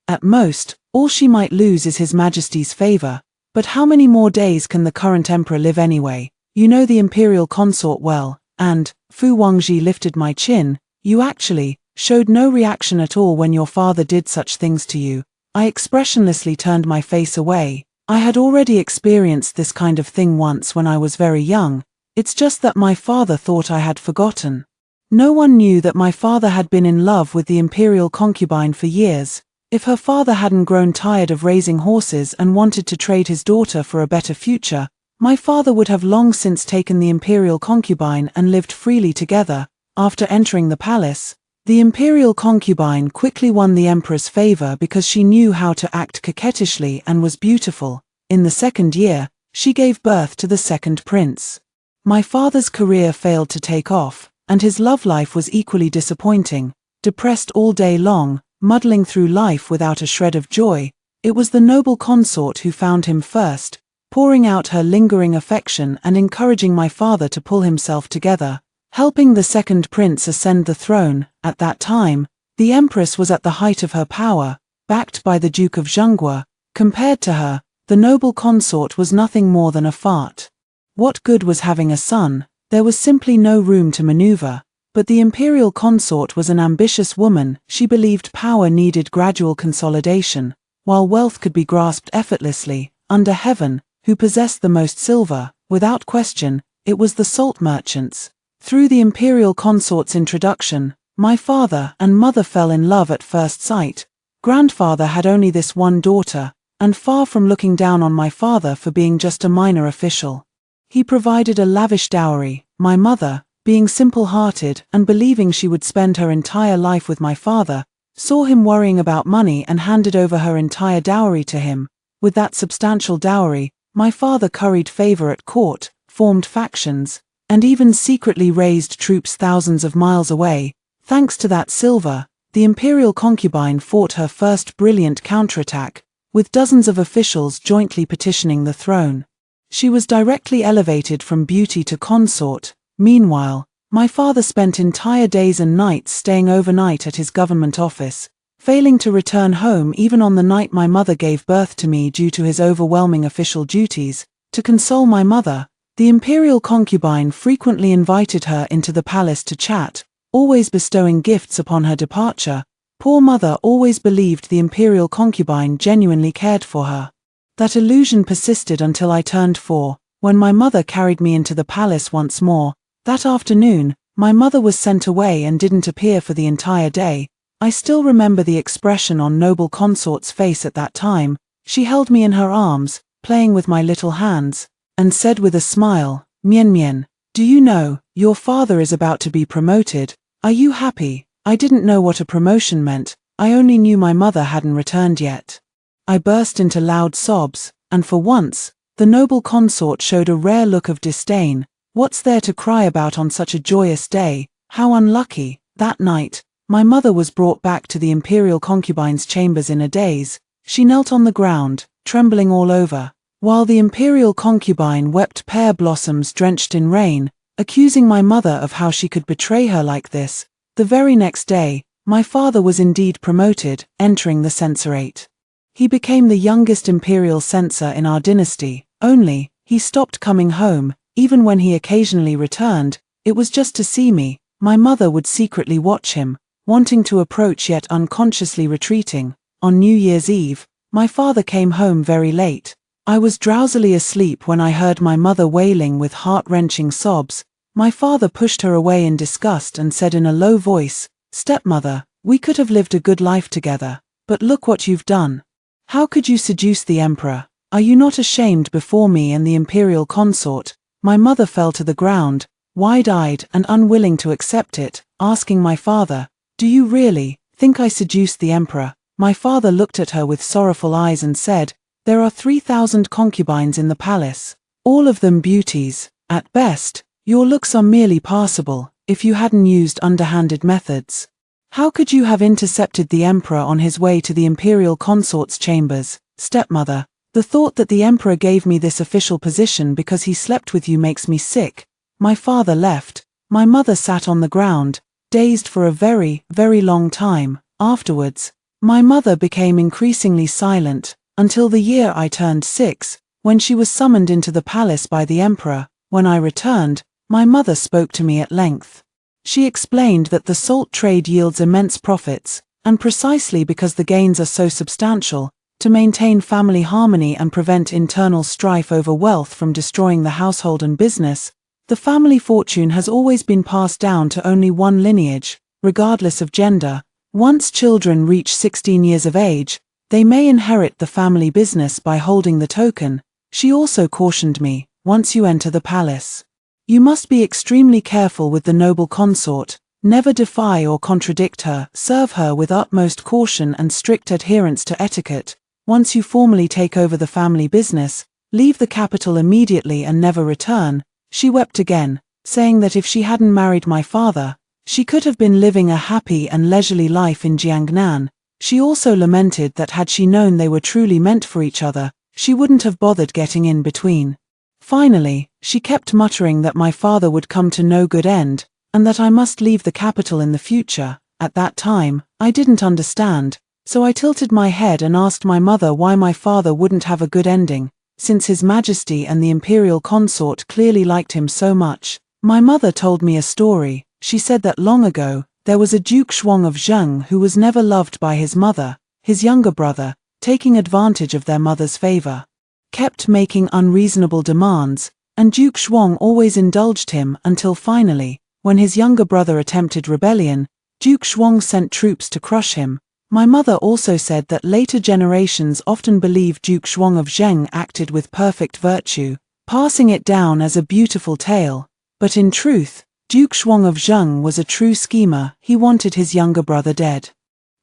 Speaker 1: At most, all she might lose is His Majesty's favor, but how many more days can the current emperor live anyway? You know the imperial consort well, and, Fu Wangji lifted my chin, you actually showed no reaction at all when your father did such things to you. I expressionlessly turned my face away. I had already experienced this kind of thing once when I was very young. It's just that my father thought I had forgotten. No one knew that my father had been in love with the imperial concubine for years. If her father hadn't grown tired of raising horses and wanted to trade his daughter for a better future, my father would have long since taken the imperial concubine and lived freely together. After entering the palace, the imperial concubine quickly won the emperor's favor because she knew how to act coquettishly and was beautiful. In the second year, she gave birth to the second prince. My father's career failed to take off, and his love life was equally disappointing. Depressed all day long, muddling through life without a shred of joy, it was the noble consort who found him first, pouring out her lingering affection and encouraging my father to pull himself together. Helping the second prince ascend the throne. At that time, the empress was at the height of her power, backed by the Duke of Zhenghua. Compared to her, the noble consort was nothing more than a fart. What good was having a son? There was simply no room to maneuver. But the imperial consort was an ambitious woman. She believed power needed gradual consolidation, while wealth could be grasped effortlessly. Under heaven, who possessed the most silver? Without question, it was the salt merchants. Through the imperial consort's introduction, my father and mother fell in love at first sight. Grandfather had only this one daughter, and far from looking down on my father for being just a minor official, he provided a lavish dowry. My mother, being simple-hearted and believing she would spend her entire life with my father, saw him worrying about money and handed over her entire dowry to him. With that substantial dowry, my father curried favor at court, formed factions, and even secretly raised troops thousands of miles away. Thanks to that silver, the imperial concubine fought her first brilliant counterattack, with dozens of officials jointly petitioning the throne. She was directly elevated from beauty to consort. Meanwhile, my father spent entire days and nights staying overnight at his government office, failing to return home even on the night my mother gave birth to me due to his overwhelming official duties. To console my mother, the imperial concubine frequently invited her into the palace to chat, always bestowing gifts upon her departure. Poor mother always believed the imperial concubine genuinely cared for her. That illusion persisted until I turned 4, when my mother carried me into the palace once more. That afternoon, my mother was sent away and didn't appear for the entire day. I still remember the expression on noble consort's face at that time. She held me in her arms, playing with my little hands, and said with a smile, "Mian Mian, do you know, your father is about to be promoted? Are you happy?" I didn't know what a promotion meant. I only knew my mother hadn't returned yet. I burst into loud sobs, and for once, the noble consort showed a rare look of disdain. What's there to cry about on such a joyous day? How unlucky. That night, my mother was brought back to the imperial concubine's chambers in a daze. She knelt on the ground, trembling all over, while the imperial concubine wept pear blossoms drenched in rain, accusing my mother of how she could betray her like this. The very next day, my father was indeed promoted, entering the censorate. He became the youngest imperial censor in our dynasty, only, he stopped coming home. Even when he occasionally returned, it was just to see me. My mother would secretly watch him, wanting to approach yet unconsciously retreating. On New Year's Eve, my father came home very late. I was drowsily asleep when I heard my mother wailing with heart-wrenching sobs. My father pushed her away in disgust and said in a low voice, "Stepmother, We could have lived a good life together, but look what you've done. How could you seduce the emperor? Are you not ashamed before me and the imperial consort?" My mother fell to the ground, wide-eyed and unwilling to accept it, asking my father, "Do you really think I seduced the emperor?" My father looked at her with sorrowful eyes and said, "There are 3,000 concubines in the palace, all of them beauties. At best, your looks are merely passable, if you hadn't used underhanded methods. How could you have intercepted the emperor on his way to the imperial consort's chambers, stepmother? The thought that the emperor gave me this official position because he slept with you makes me sick." My father left. My mother sat on the ground, dazed for a very, very long time. Afterwards, my mother became increasingly silent, until the year I turned 6, when she was summoned into the palace by the emperor. When I returned, my mother spoke to me at length. She explained that the salt trade yields immense profits, and precisely because the gains are so substantial, to maintain family harmony and prevent internal strife over wealth from destroying the household and business, the family fortune has always been passed down to only one lineage, regardless of gender. Once children reach 16 years of age, they may inherit the family business by holding the token. She also cautioned me, "Once you enter the palace, you must be extremely careful with the noble consort, never defy or contradict her, serve her with utmost caution and strict adherence to etiquette. Once you formally take over the family business, leave the capital immediately and never return." She wept again, saying that if she hadn't married my father, she could have been living a happy and leisurely life in Jiangnan. She also lamented that had she known they were truly meant for each other, she wouldn't have bothered getting in between. Finally, she kept muttering that my father would come to no good end, and that I must leave the capital in the future. At that time, I didn't understand, so I tilted my head and asked my mother why my father wouldn't have a good ending, since His Majesty and the imperial consort clearly liked him so much. My mother told me a story. She said that long ago, there was a Duke Shuang of Zheng who was never loved by his mother. His younger brother, taking advantage of their mother's favor, kept making unreasonable demands, and Duke Shuang always indulged him until finally, when his younger brother attempted rebellion, Duke Shuang sent troops to crush him. My mother also said that later generations often believed Duke Shuang of Zheng acted with perfect virtue, passing it down as a beautiful tale. But in truth, Duke Shuang of Zheng was a true schemer. He wanted his younger brother dead,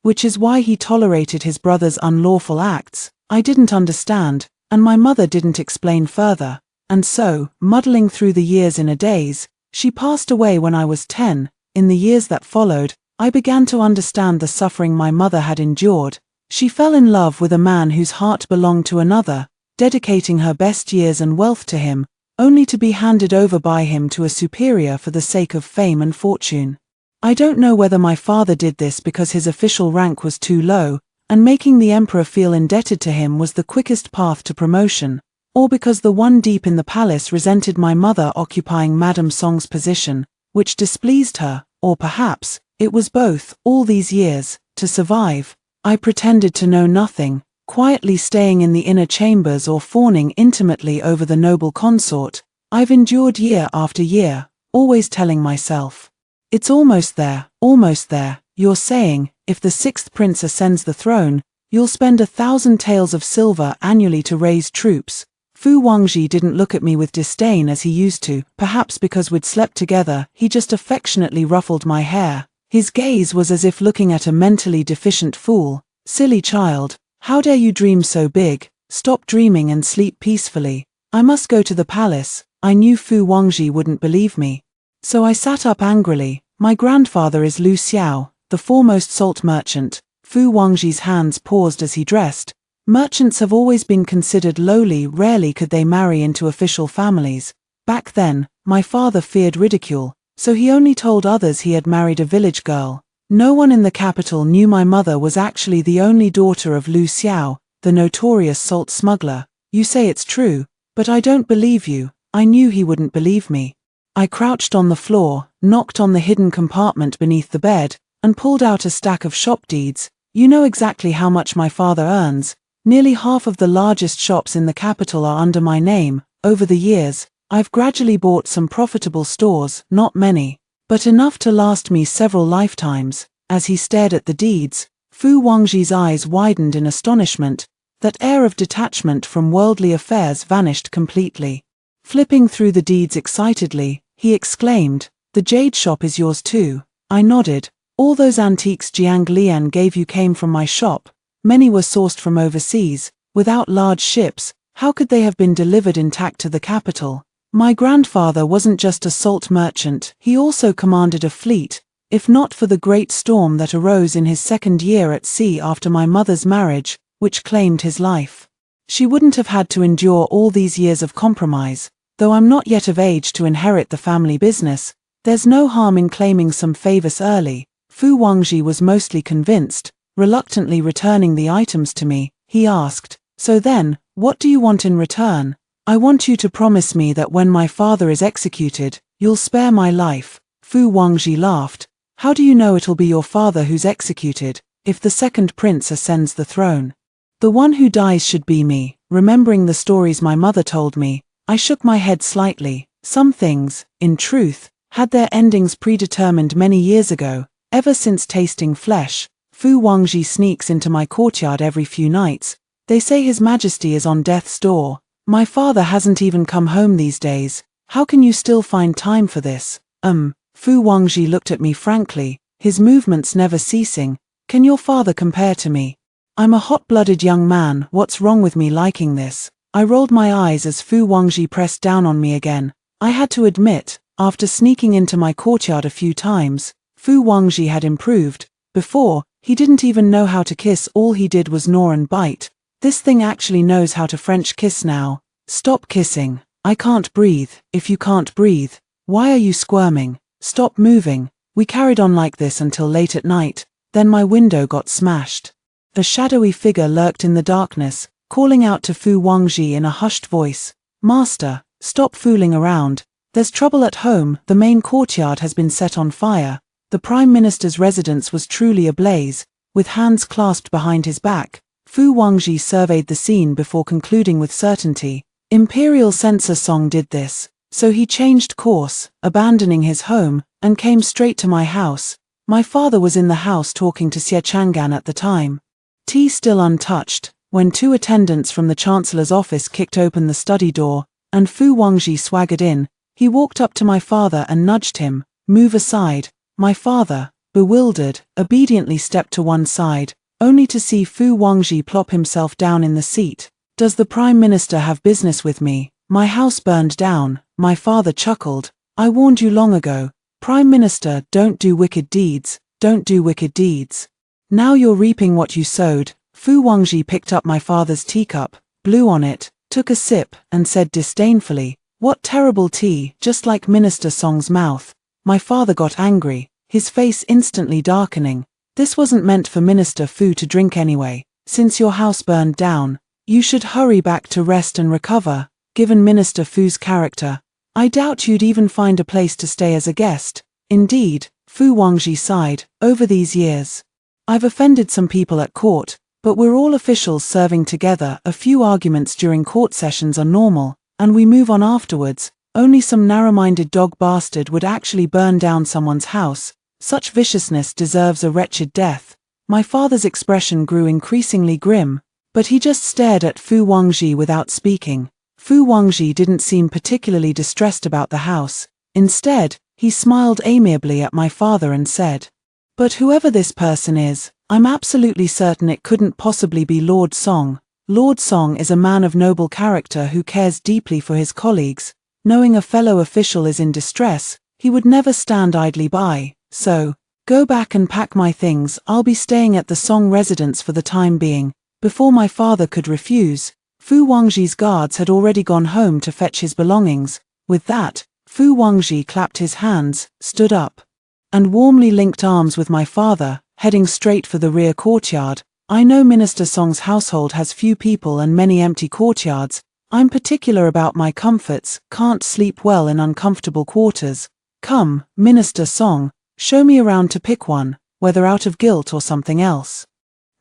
Speaker 1: which is why he tolerated his brother's unlawful acts. I didn't understand, and my mother didn't explain further. And so, muddling through the years in a daze, she passed away when I was 10. In the years that followed, I began to understand the suffering my mother had endured. She fell in love with a man whose heart belonged to another, dedicating her best years and wealth to him, only to be handed over by him to a superior for the sake of fame and fortune. I don't know whether my father did this because his official rank was too low, and making the emperor feel indebted to him was the quickest path to promotion, or because the one deep in the palace resented my mother occupying Madame Song's position, which displeased her, or perhaps, it was both. All these years, to survive, I pretended to know nothing, quietly staying in the inner chambers or fawning intimately over the noble consort. I've endured year after year, always telling myself, "It's almost there, almost there." You're saying, if the 6th prince ascends the throne, you'll spend 1,000 taels of silver annually to raise troops. Fu Wangji didn't look at me with disdain as he used to, perhaps because we'd slept together. He just affectionately ruffled my hair. His gaze was as if looking at a mentally deficient fool. "Silly child, how dare you dream so big? Stop dreaming and sleep peacefully. I must go to the palace." I knew Fu Wangji wouldn't believe me, so I sat up angrily. "My grandfather is Lu Xiao, the foremost salt merchant." Fu Wangji's hands paused as he dressed. Merchants have always been considered lowly. Rarely could they marry into official families. Back then, my father feared ridicule, so he only told others he had married a village girl. No one in the capital knew my mother was actually the only daughter of Lu Xiao, the notorious salt smuggler. "You say it's true, but I don't believe you." I knew he wouldn't believe me. I crouched on the floor, knocked on the hidden compartment beneath the bed, and pulled out a stack of shop deeds. "You know exactly how much my father earns. Nearly half of the largest shops in the capital are under my name. Over the years, I've gradually bought some profitable stores, not many, but enough to last me several lifetimes. As he stared at the deeds, Fu Wangji's eyes widened in astonishment. That air of detachment from worldly affairs vanished completely. Flipping through the deeds excitedly, he exclaimed, "The jade shop is yours too." I nodded. "All those antiques Jiang Lian gave you came from my shop. Many were sourced from overseas. Without large ships, how could they have been delivered intact to the capital? My grandfather wasn't just a salt merchant, he also commanded a fleet. If not for the great storm that arose in his second year at sea after my mother's marriage, which claimed his life, she wouldn't have had to endure all these years of compromise. Though I'm not yet of age to inherit the family business, there's no harm in claiming some favors early." Fu Wangji was mostly convinced. Reluctantly returning the items to me, he asked, "So then, what do you want in return?" "I want you to promise me that when my father is executed, you'll spare my life." Fu Wangji laughed. "How do you know it'll be your father who's executed, if the second prince ascends the throne? The one who dies should be me." Remembering the stories my mother told me, I shook my head slightly. Some things, in truth, had their endings predetermined many years ago. Ever since tasting flesh, Fu Wangji sneaks into my courtyard every few nights. They say His Majesty is on death's door. My father hasn't even come home these days. How can you still find time for this? Fu Wangji looked at me frankly, his movements never ceasing. "Can your father compare to me? I'm a hot-blooded young man, what's wrong with me liking this?" I rolled my eyes as Fu Wangji pressed down on me again. I had to admit, after sneaking into my courtyard a few times, Fu Wangji had improved. Before, he didn't even know how to kiss, all he did was gnaw and bite. This thing actually knows how to French kiss now. "Stop kissing. I can't breathe." "If you can't breathe, why are you squirming? Stop moving." We carried on like this until late at night, then my window got smashed. A shadowy figure lurked in the darkness, calling out to Fu Wangji in a hushed voice, "Master, stop fooling around. There's trouble at home, the main courtyard has been set on fire." The Prime Minister's residence was truly ablaze. With hands clasped behind his back, Fu Wangji surveyed the scene before concluding with certainty. Imperial censor Song did this, so he changed course, abandoning his home, and came straight to my house. My father was in the house talking to Xie Chang'an at the time. Tea still untouched, when two attendants from the Chancellor's office kicked open the study door, and Fu Wangji swaggered in. He walked up to my father and nudged him, "Move aside." My father, bewildered, obediently stepped to one side, only to see Fu Wangji plop himself down in the seat. "Does the Prime Minister have business with me? My house burned down." My father chuckled. "I warned you long ago. Prime Minister, don't do wicked deeds, don't do wicked deeds. Now you're reaping what you sowed." Fu Wangji picked up my father's teacup, blew on it, took a sip, and said disdainfully, "What terrible tea, just like Minister Song's mouth." My father got angry, his face instantly darkening. "This wasn't meant for Minister Fu to drink anyway. Since your house burned down, you should hurry back to rest and recover. Given Minister Fu's character, I doubt you'd even find a place to stay as a guest." "Indeed," Fu Wangji sighed, "over these years, I've offended some people at court, but we're all officials serving together. A few arguments during court sessions are normal, and we move on afterwards. Only some narrow-minded dog bastard would actually burn down someone's house. Such viciousness deserves a wretched death." My father's expression grew increasingly grim, but he just stared at Fu Wangji without speaking. Fu Wangji didn't seem particularly distressed about the house. Instead, he smiled amiably at my father and said, "But whoever this person is, I'm absolutely certain it couldn't possibly be Lord Song. Lord Song is a man of noble character who cares deeply for his colleagues. Knowing a fellow official is in distress, he would never stand idly by. So, go back and pack my things. I'll be staying at the Song residence for the time being." Before my father could refuse, Fu Wangji's guards had already gone home to fetch his belongings. With that, Fu Wangji clapped his hands, stood up, and warmly linked arms with my father, heading straight for the rear courtyard. "I know Minister Song's household has few people and many empty courtyards. I'm particular about my comforts, can't sleep well in uncomfortable quarters. Come, Minister Song, show me around to pick one, whether out of guilt or something else."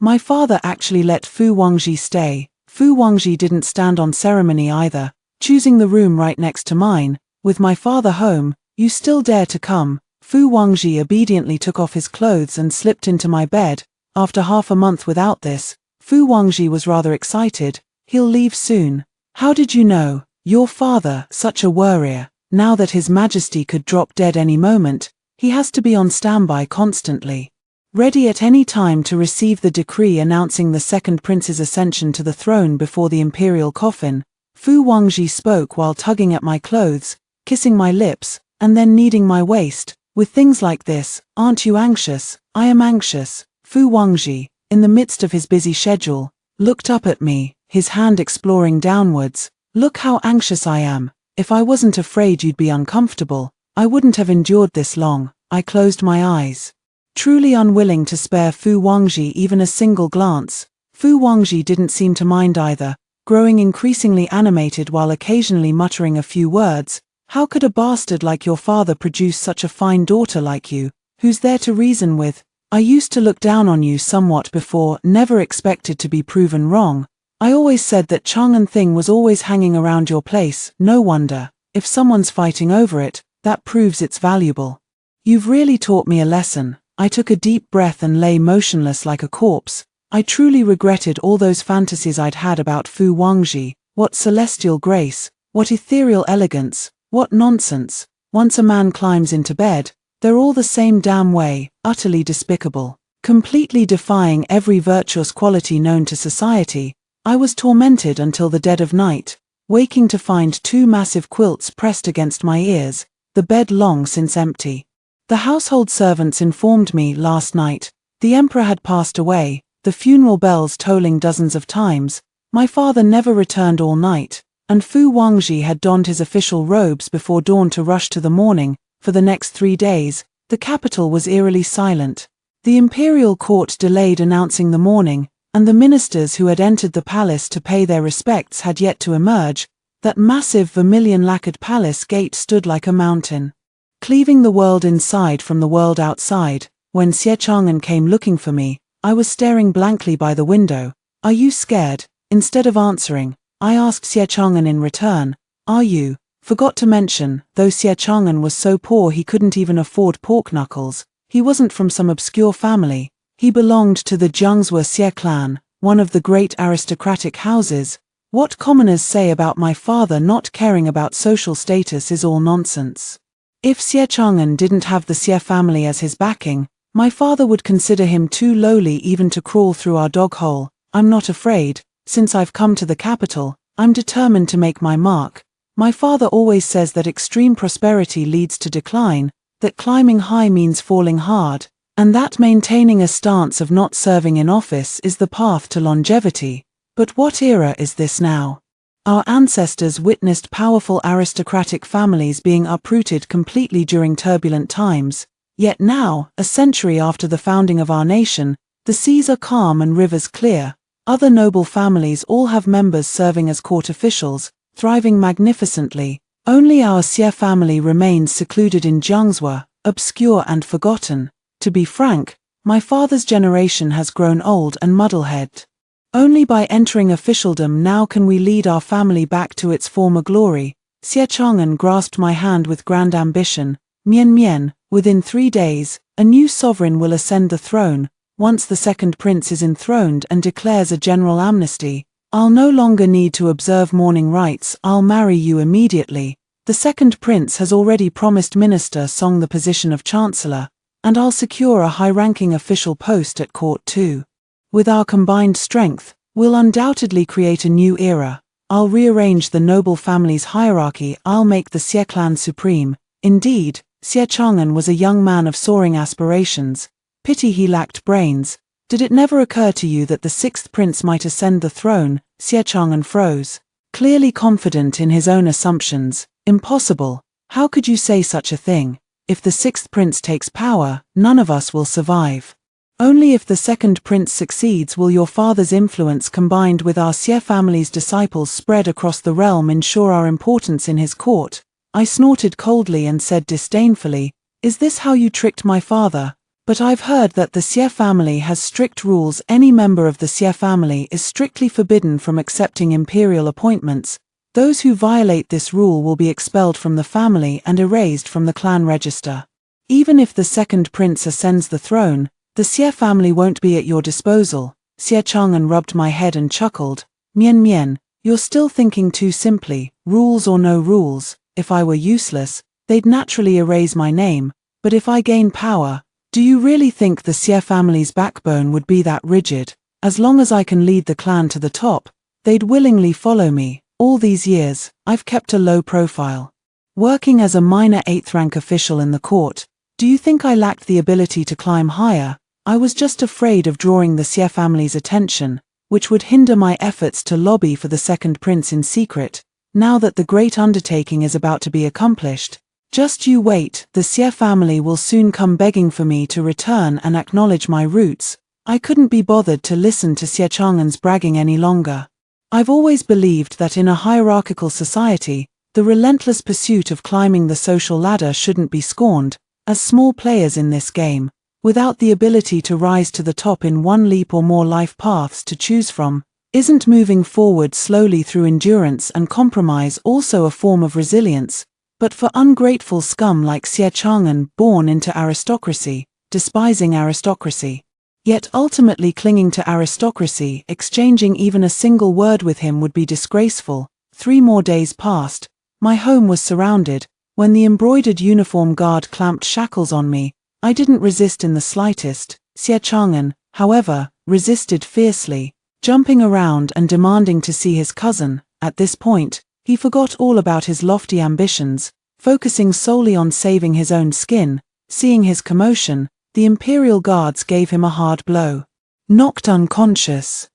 Speaker 1: My father actually let Fu Wangji stay. Fu Wangji didn't stand on ceremony either, choosing the room right next to mine. "With my father home, you still dare to come?" Fu Wangji obediently took off his clothes and slipped into my bed. After half a month without this, Fu Wangji was rather excited. He'll leave soon. How did you know? Your father, such a worrier. Now that His Majesty could drop dead any moment, he has to be on standby constantly, ready at any time to receive the decree announcing the second prince's ascension to the throne before the imperial coffin. Fu Wangji spoke while tugging at my clothes, kissing my lips, and then kneading my waist. With things like this, aren't you anxious? I am anxious. Fu Wangji, in the midst of his busy schedule, looked up at me, his hand exploring downwards. Look how anxious I am. If I wasn't afraid you'd be uncomfortable, I wouldn't have endured this long. I closed my eyes, truly unwilling to spare Fu Wangji even a single glance. Fu Wangji didn't seem to mind either, growing increasingly animated while occasionally muttering a few words. How could a bastard like your father produce such a fine daughter like you, who's there to reason with? I used to look down on you somewhat before, never expected to be proven wrong. I always said that Chang'an thing was always hanging around your place. No wonder. If someone's fighting over it, that proves it's valuable. You've really taught me a lesson. I took a deep breath and lay motionless like a corpse. I truly regretted all those fantasies I'd had about Fu Wangji. What celestial grace, what ethereal elegance, what nonsense. Once a man climbs into bed, they're all the same damn way, utterly despicable, completely defying every virtuous quality known to society. I was tormented until the dead of night, waking to find two massive quilts pressed against my ears, the bed long since empty. The household servants informed me last night the emperor had passed away, the funeral bells tolling dozens of times. My father never returned all night, and Fu Wangji had donned his official robes before dawn to rush to the mourning. For the next 3 days, the capital was eerily silent. The imperial court delayed announcing the mourning, and the ministers who had entered the palace to pay their respects had yet to emerge. That massive vermilion-lacquered palace gate stood like a mountain, cleaving the world inside from the world outside. When Xie Chang'an came looking for me, I was staring blankly by the window. Are you scared? Instead of answering, I asked Xie Chang'an in return, are you? Forgot to mention, though Xie Chang'an was so poor he couldn't even afford pork knuckles, he wasn't from some obscure family. He belonged to the Jiangzhou Xie clan, one of the great aristocratic houses. What commoners say about my father not caring about social status is all nonsense. If Xie Chang'an didn't have the Xie family as his backing, my father would consider him too lowly even to crawl through our dog hole. I'm not afraid. Since I've come to the capital, I'm determined to make my mark. My father always says that extreme prosperity leads to decline, that climbing high means falling hard, and that maintaining a stance of not serving in office is the path to longevity. But what era is this now? Our ancestors witnessed powerful aristocratic families being uprooted completely during turbulent times. Yet now, a century after the founding of our nation, the seas are calm and rivers clear. Other noble families all have members serving as court officials, thriving magnificently. Only our Xie family remains secluded in Jiangzhou, obscure and forgotten. To be frank, my father's generation has grown old and muddlehead. Only by entering officialdom now can we lead our family back to its former glory. Xie Chang'an grasped my hand with grand ambition. Mian Mian, within 3 days, a new sovereign will ascend the throne. Once the second prince is enthroned and declares a general amnesty, I'll no longer need to observe mourning rites. I'll marry you immediately. The second prince has already promised Minister Song the position of chancellor, and I'll secure a high-ranking official post at court too. With our combined strength, we'll undoubtedly create a new era. I'll rearrange the noble family's hierarchy. I'll make the Xie clan supreme. Indeed, Xie Chang'an was a young man of soaring aspirations. Pity he lacked brains. Did it never occur to you that the sixth prince might ascend the throne? Xie Chang'an froze, clearly confident in his own assumptions. Impossible. How could you say such a thing? If the sixth prince takes power, none of us will survive. Only if the second prince succeeds will your father's influence combined with our Xie family's disciples spread across the realm ensure our importance in his court. I snorted coldly and said disdainfully, is this how you tricked my father? But I've heard that the Xie family has strict rules. Any member of the Xie family is strictly forbidden from accepting imperial appointments. Those who violate this rule will be expelled from the family and erased from the clan register. Even if the second prince ascends the throne, the Xie family won't be at your disposal. Xie Chang'an rubbed my head and chuckled. Mian Mian, you're still thinking too simply, rules or no rules. If I were useless, they'd naturally erase my name, but if I gain power, do you really think the Xie family's backbone would be that rigid? As long as I can lead the clan to the top, they'd willingly follow me. All these years, I've kept a low profile. Working as a minor 8th rank official in the court, do you think I lacked the ability to climb higher? I was just afraid of drawing the Xie family's attention, which would hinder my efforts to lobby for the second prince in secret. Now that the great undertaking is about to be accomplished, just you wait, the Xie family will soon come begging for me to return and acknowledge my roots. I couldn't be bothered to listen to Xie Chang'an's bragging any longer. I've always believed that in a hierarchical society, the relentless pursuit of climbing the social ladder shouldn't be scorned. As small players in this game, without the ability to rise to the top in one leap or more life paths to choose from, isn't moving forward slowly through endurance and compromise also a form of resilience? But for ungrateful scum like Xie Chang'an, born into aristocracy, despising aristocracy, yet ultimately clinging to aristocracy, exchanging even a single word with him would be disgraceful. 3 more days passed. My home was surrounded. When the embroidered uniform guard clamped shackles on me, I didn't resist in the slightest. Xie Chang'an, however, resisted fiercely, jumping around and demanding to see his cousin. At this point, he forgot all about his lofty ambitions, focusing solely on saving his own skin. Seeing his commotion, the Imperial Guards gave him a hard blow. Knocked unconscious,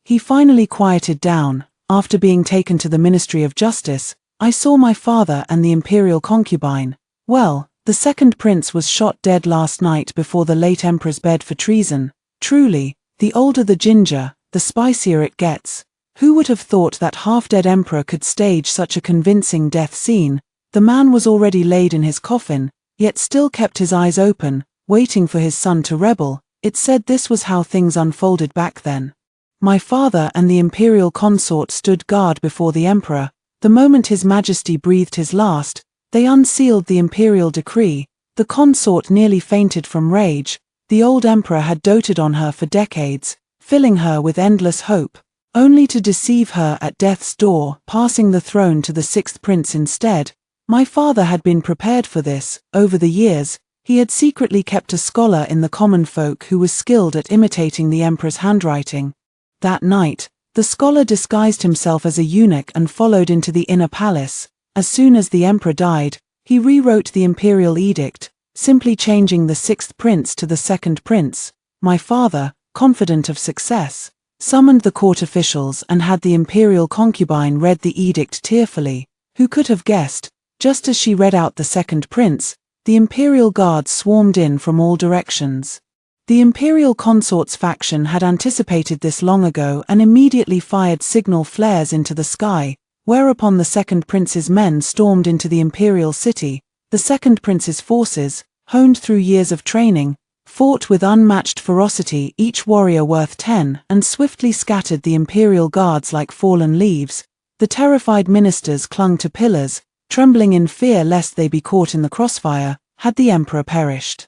Speaker 1: he finally quieted down. After being taken to the Ministry of Justice, I saw my father and the imperial concubine. Well, the second prince was shot dead last night before the late emperor's bed for treason. Truly, the older the ginger, the spicier it gets. Who would have thought that half-dead emperor could stage such a convincing death scene? The man was already laid in his coffin, yet still kept his eyes open, waiting for his son to rebel. It said this was how things unfolded back then. My father and the imperial consort stood guard before the emperor. The moment His Majesty breathed his last, they unsealed the imperial decree. The consort nearly fainted from rage. The old emperor had doted on her for decades, filling her with endless hope, only to deceive her at death's door, passing the throne to the 6th prince instead. My father had been prepared for this. Over the years, he had secretly kept a scholar in the common folk who was skilled at imitating the emperor's handwriting. That night, the scholar disguised himself as a eunuch and followed into the inner palace. As soon as the emperor died, he rewrote the imperial edict, simply changing the 6th prince to the 2nd prince. My father, confident of success, summoned the court officials and had the imperial concubine read the edict tearfully. Who could have guessed? Just as she read out the 2nd prince, the imperial guards swarmed in from all directions. The imperial consort's faction had anticipated this long ago and immediately fired signal flares into the sky, whereupon the 2nd prince's men stormed into the imperial city. The 2nd prince's forces, honed through years of training, fought with unmatched ferocity, each warrior worth 10, and swiftly scattered the imperial guards like fallen leaves. The terrified ministers clung to pillars, trembling in fear lest they be caught in the crossfire. Had the emperor perished,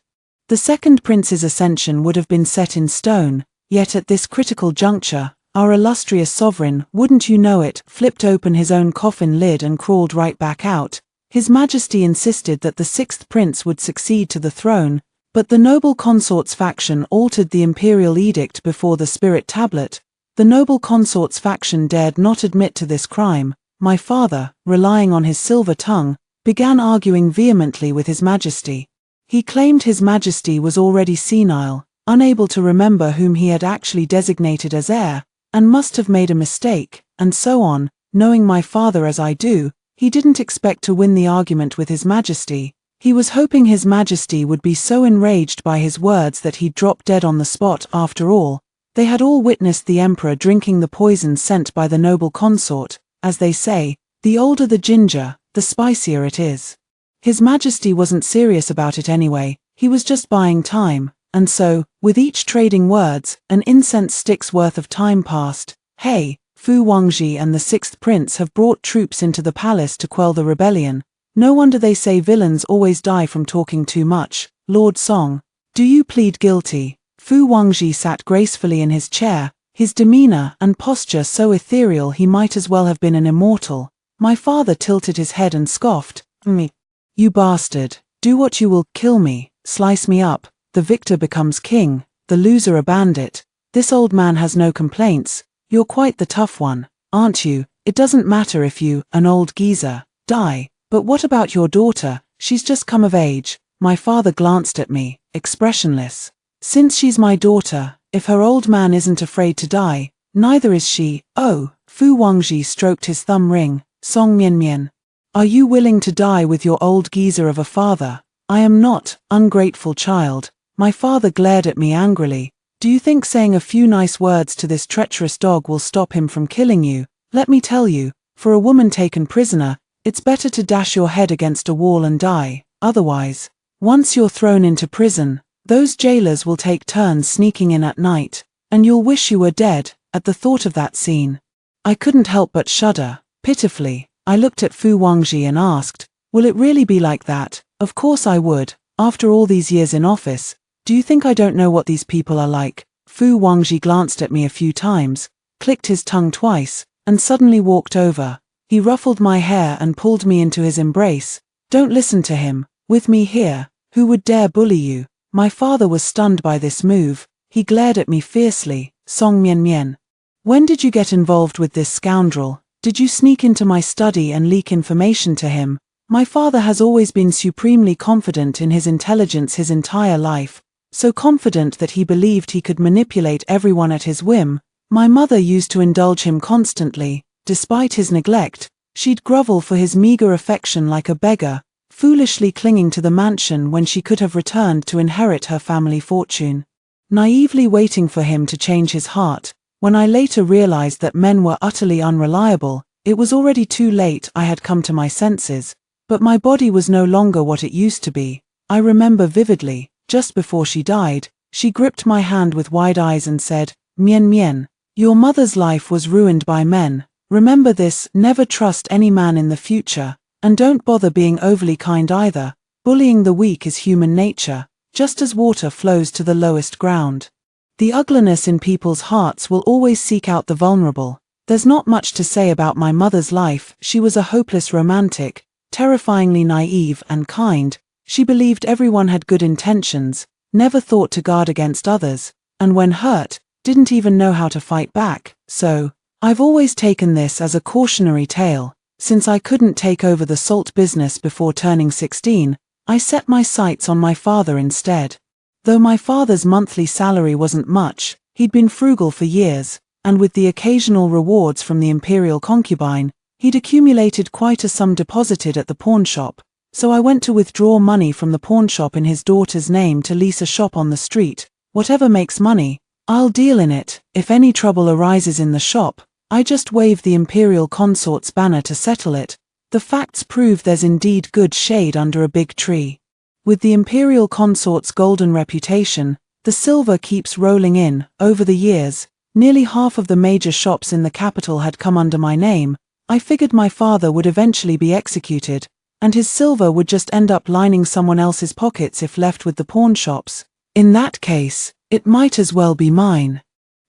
Speaker 1: the 2nd prince's ascension would have been set in stone. Yet at this critical juncture, our illustrious sovereign, wouldn't you know it, flipped open his own coffin lid and crawled right back out. His Majesty insisted that the 6th prince would succeed to the throne, but the noble consort's faction altered the imperial edict before the spirit tablet. The noble consort's faction dared not admit to this crime. My father, relying on his silver tongue, began arguing vehemently with His Majesty. He claimed His Majesty was already senile, unable to remember whom he had actually designated as heir, and must have made a mistake, and so on. Knowing my father as I do, he didn't expect to win the argument with His Majesty. He was hoping His Majesty would be so enraged by his words that he'd drop dead on the spot. After all, they had all witnessed the emperor drinking the poison sent by the noble consort. As they say, the older the ginger, the spicier it is. His Majesty wasn't serious about it anyway, he was just buying time, and so, with each trading words, an incense stick's worth of time passed. Hey, Fu Wangji and the 6th prince have brought troops into the palace to quell the rebellion. No wonder they say villains always die from talking too much. Lord Song, do you plead guilty? Fu Wangji sat gracefully in his chair, his demeanor and posture so ethereal he might as well have been an immortal. My father tilted his head and scoffed, "Me. You bastard, do what you will, kill me, slice me up, the victor becomes king, the loser a bandit. This old man has no complaints, you're quite the tough one, aren't you? It doesn't matter if you, an old geezer, die, but what about your daughter, she's just come of age." My father glanced at me, expressionless. "Since she's my daughter, if her old man isn't afraid to die, neither is she." "Oh," Fu Wangji stroked his thumb ring, "Song Mian Mian. Are you willing to die with your old geezer of a father?" "I am not, ungrateful child." My father glared at me angrily. "Do you think saying a few nice words to this treacherous dog will stop him from killing you? Let me tell you, for a woman taken prisoner, it's better to dash your head against a wall and die. Otherwise, once you're thrown into prison, those jailers will take turns sneaking in at night, and you'll wish you were dead." At the thought of that scene, I couldn't help but shudder. Pitifully, I looked at Fu Wangji and asked, "Will it really be like that?" "Of course I would. After all these years in office, do you think I don't know what these people are like?" Fu Wangji glanced at me a few times, clicked his tongue twice, and suddenly walked over. He ruffled my hair and pulled me into his embrace. "Don't listen to him. With me here, who would dare bully you?" My father was stunned by this move. He glared at me fiercely. "Song Mian Mian. When did you get involved with this scoundrel? Did you sneak into my study and leak information to him?" My father has always been supremely confident in his intelligence his entire life, so confident that he believed he could manipulate everyone at his whim. My mother used to indulge him constantly. Despite his neglect, she'd grovel for his meager affection like a beggar, foolishly clinging to the mansion when she could have returned to inherit her family fortune. Naively waiting for him to change his heart. When I later realized that men were utterly unreliable, it was already too late. I had come to my senses, but my body was no longer what it used to be. I remember vividly, just before she died, she gripped my hand with wide eyes and said, "Mian Mian, your mother's life was ruined by men. Remember this, never trust any man in the future, and don't bother being overly kind either. Bullying the weak is human nature, just as water flows to the lowest ground. The ugliness in people's hearts will always seek out the vulnerable." There's not much to say about my mother's life. She was a hopeless romantic, terrifyingly naive and kind. She believed everyone had good intentions, never thought to guard against others, and when hurt, didn't even know how to fight back. So, I've always taken this as a cautionary tale. Since I couldn't take over the salt business before turning 16, I set my sights on my father instead. Though my father's monthly salary wasn't much, he'd been frugal for years, and with the occasional rewards from the imperial concubine, he'd accumulated quite a sum deposited at the pawnshop. So I went to withdraw money from the pawnshop in his daughter's name to lease a shop on the street. Whatever makes money, I'll deal in it. If any trouble arises in the shop, I just wave the imperial consort's banner to settle it. The facts prove there's indeed good shade under a big tree. With the imperial consort's golden reputation, the silver keeps rolling in. Over the years, nearly half of the major shops in the capital had come under my name. I figured my father would eventually be executed, and his silver would just end up lining someone else's pockets if left with the pawnshops. In that case, it might as well be mine.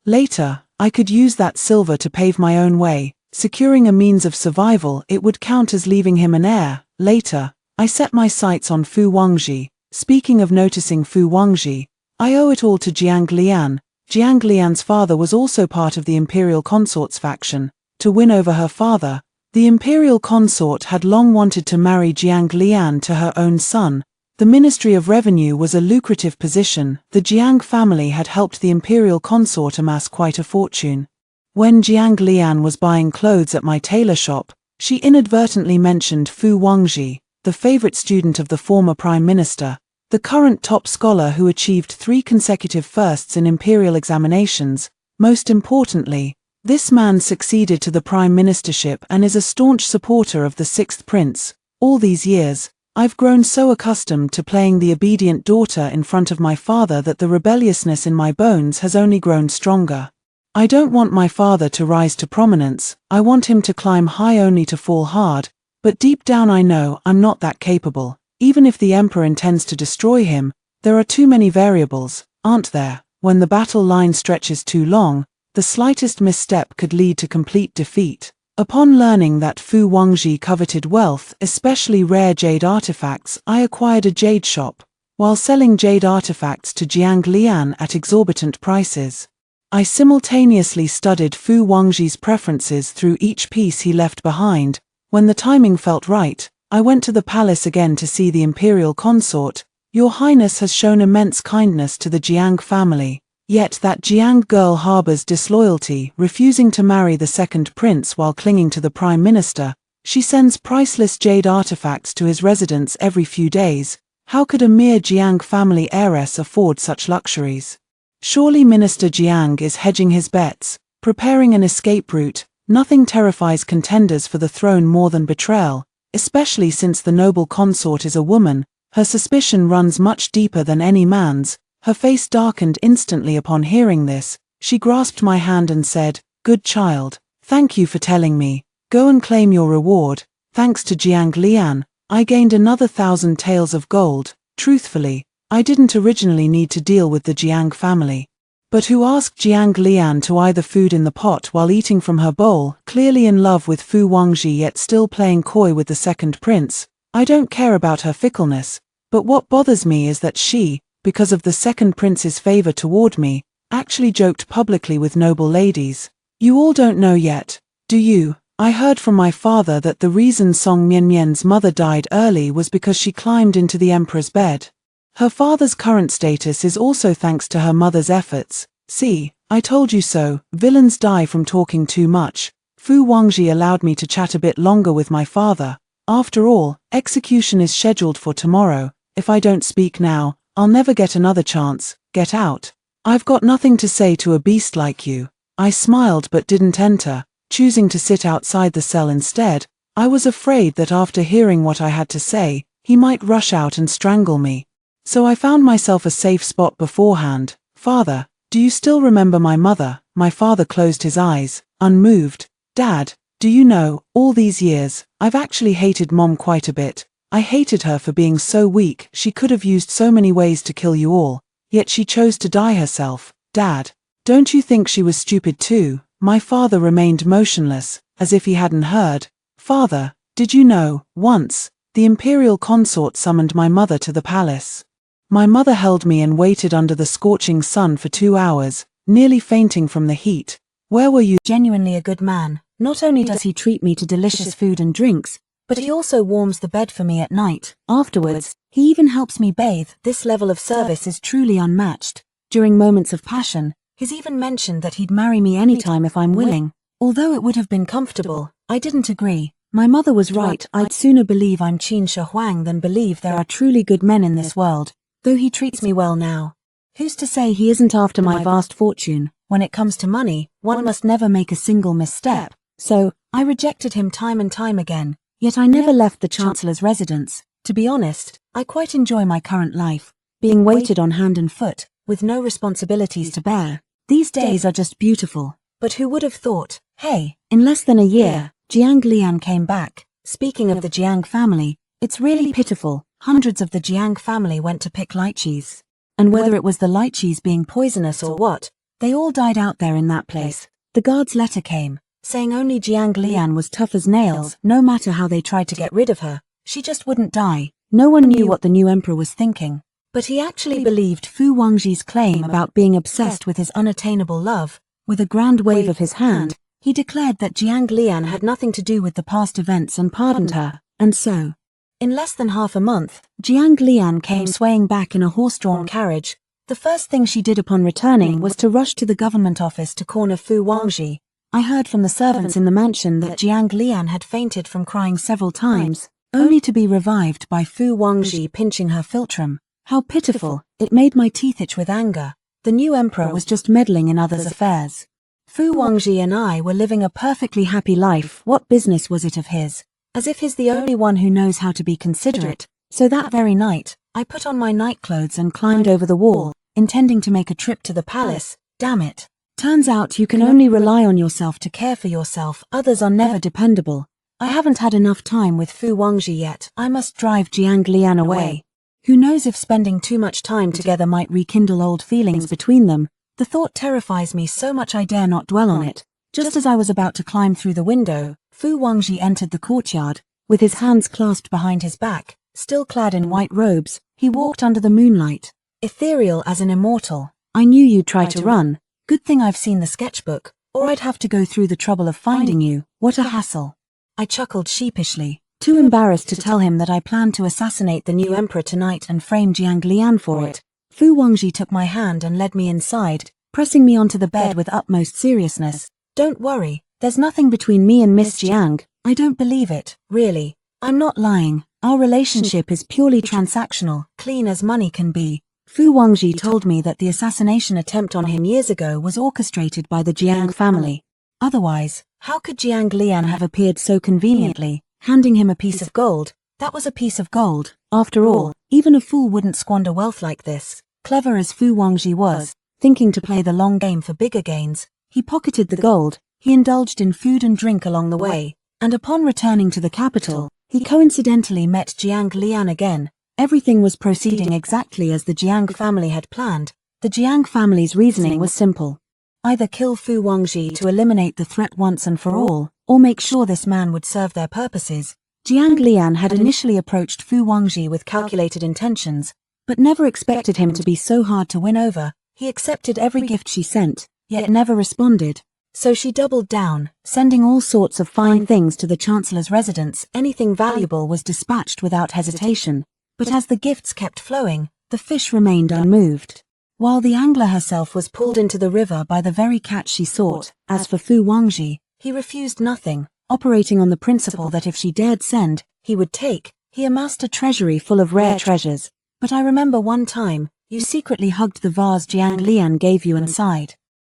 Speaker 1: Later, I could use that silver to pave my own way, securing a means of survival. It would count as leaving him an heir. Later, I set my sights on Fu Wangji. Speaking of noticing Fu Wangji, I owe it all to Jiang Lian. Jiang Lian's father was also part of the imperial consort's faction. To win over her father, the imperial consort had long wanted to marry Jiang Lian to her own son. The Ministry of Revenue was a lucrative position. The Jiang family had helped the imperial consort amass quite a fortune. When Jiang Lian was buying clothes at my tailor shop, she inadvertently mentioned Fu Wangji, the favorite student of the former prime minister, the current top scholar who achieved 3 consecutive firsts in imperial examinations. Most importantly, this man succeeded to the prime ministership and is a staunch supporter of the 6th prince. All these years, I've grown so accustomed to playing the obedient daughter in front of my father that the rebelliousness in my bones has only grown stronger. I don't want my father to rise to prominence. I want him to climb high only to fall hard. But deep down I know I'm not that capable. Even if the Emperor intends to destroy him, there are too many variables, aren't there? When the battle line stretches too long, the slightest misstep could lead to complete defeat. Upon learning that Fu Wangji coveted wealth, especially rare jade artifacts, I acquired a jade shop. While selling jade artifacts to Jiang Lian at exorbitant prices, I simultaneously studied Fu Wangji's preferences through each piece he left behind. When the timing felt right, I went to the palace again to see the imperial consort. Your Highness has shown immense kindness to the Jiang family. Yet that Jiang girl harbors disloyalty, refusing to marry the second prince while clinging to the prime minister. She sends priceless jade artifacts to his residence every few days. How could a mere Jiang family heiress afford such luxuries? Surely Minister Jiang is hedging his bets, preparing an escape route. Nothing terrifies contenders for the throne more than betrayal, especially since the noble consort is a woman. Her suspicion runs much deeper than any man's. Her face darkened instantly upon hearing this. She grasped my hand and said, "Good child, thank you for telling me. Go and claim your reward." Thanks to Jiang Lian, I gained another 1,000 taels of gold. Truthfully, I didn't originally need to deal with the Jiang family. But who asked Jiang Lian to eye the food in the pot while eating from her bowl, clearly in love with Fu Wangji yet still playing coy with the second prince? I don't care about her fickleness, but what bothers me is that she, because of the second prince's favor toward me, actually joked publicly with noble ladies. You all don't know yet, do you? I heard from my father that the reason Song Mianmian's mother died early was because she climbed into the emperor's bed. Her father's current status is also thanks to her mother's efforts. See, I told you so. Villains die from talking too much. Fu Wangji allowed me to chat a bit longer with my father. After all, execution is scheduled for tomorrow. If I don't speak now, I'll never get another chance. Get out. I've got nothing to say to a beast like you. I smiled but didn't enter, choosing to sit outside the cell instead. I was afraid that after hearing what I had to say, he might rush out and strangle me. So I found myself a safe spot beforehand. "Father, do you still remember my mother?" My father closed his eyes, unmoved. "Dad, do you know, all these years, I've actually hated Mom quite a bit. I hated her for being so weak. She could have used so many ways to kill you all, yet she chose to die herself. Dad, don't you think she was stupid too?" My father remained motionless, as if he hadn't heard. "Father, did you know, once, the imperial consort summoned my mother to the palace. My mother held me and waited under the scorching sun for 2 hours, nearly fainting from the heat. Where were you?"
Speaker 2: Genuinely a good man. Not only does he treat me to delicious food and drinks, but he also warms the bed for me at night. Afterwards, he even helps me bathe. This level of service is truly unmatched. During moments of passion, he's even mentioned that he'd marry me anytime if I'm willing. Although it would have been comfortable, I didn't agree. My mother was right. I'd sooner believe I'm Qin Shi Huang than believe there are truly good men in this world. Though he treats me well now, who's to say he isn't after my vast fortune? When it comes to money, one must never make a single misstep. So, I rejected him time and time again. Yet I never left the Chancellor's residence. To be honest, I quite enjoy my current life, being waited on hand and foot, with no responsibilities to bear. These days are just beautiful. But who would have thought? Hey, in less than a year, Jiang Lian came back. Speaking of the Jiang family, it's really pitiful. Hundreds of the Jiang family went to pick lychees. And whether it was the lychees being poisonous or what, they all died out there in that place. The guard's letter came, saying only Jiang Lian was tough as nails. No matter how they tried to get rid of her, she just wouldn't die. No one knew what the new emperor was thinking. But he actually believed Fu Wangji's claim about being obsessed with his unattainable love. With a grand wave of his hand, he declared that Jiang Lian had nothing to do with the past events and pardoned her. And so, in less than half a month, Jiang Lian came swaying back in a horse-drawn carriage. The first thing she did upon returning was to rush to the government office to corner Fu Wangji. I heard from the servants in the mansion that Jiang Lian had fainted from crying several times, only to be revived by Fu Wangji pinching her philtrum. How pitiful! It made my teeth itch with anger. The new emperor was just meddling in others' affairs. Fu Wangji and I were living a perfectly happy life. What business was it of his? As if he's the only one who knows how to be considerate. So that very night, I put on my nightclothes and climbed over the wall, intending to make a trip to the palace. Damn it. Turns out you can only rely on yourself to care for yourself. Others are never dependable. I haven't had enough time with Fu Wangji yet. I must drive Jiang Lian away. Who knows if spending too much time together might rekindle old feelings between them. The thought terrifies me so much I dare not dwell on it. Just as I was about to climb through the window, Fu Wangji entered the courtyard. With his hands clasped behind his back, still clad in white robes, he walked under the moonlight, ethereal as an immortal. I knew you'd try to run. Good thing I've seen the sketchbook, or I'd have to go through the trouble of finding you. What a hassle. I chuckled sheepishly, too embarrassed to tell him that I planned to assassinate the new emperor tonight and frame Jiang Lian for it. Fu Wangji took my hand and led me inside, pressing me onto the bed with utmost seriousness. Don't worry, there's nothing between me and Miss Jiang. I don't believe it, really. I'm not lying. Our relationship is purely transactional, clean as money can be. Fu Wangji told me that the assassination attempt on him years ago was orchestrated by the Jiang family. Otherwise, how could Jiang Lian have appeared so conveniently, handing him a piece of gold? That was a piece of gold. After all, even a fool wouldn't squander wealth like this. Clever as Fu Wangji was, thinking to play the long game for bigger gains, he pocketed the gold, he indulged in food and drink along the way, and upon returning to the capital, he coincidentally met Jiang Lian again. Everything was proceeding exactly as the Jiang family had planned. The Jiang family's reasoning was simple. Either kill Fu Wangji to eliminate the threat once and for all, or make sure this man would serve their purposes. Jiang Lian had initially approached Fu Wangji with calculated intentions, but never expected him to be so hard to win over. He accepted every gift she sent, yet never responded. So she doubled down, sending all sorts of fine things to the Chancellor's residence. Anything valuable was dispatched without hesitation. But as the gifts kept flowing, the fish remained unmoved. While the angler herself was pulled into the river by the very catch she sought. As for Fu Wangji, he refused nothing, operating on the principle that if she dared send, he would take. He amassed a treasury full of rare treasures. But I remember one time, you secretly hugged the vase Jiang Lian gave you and sighed.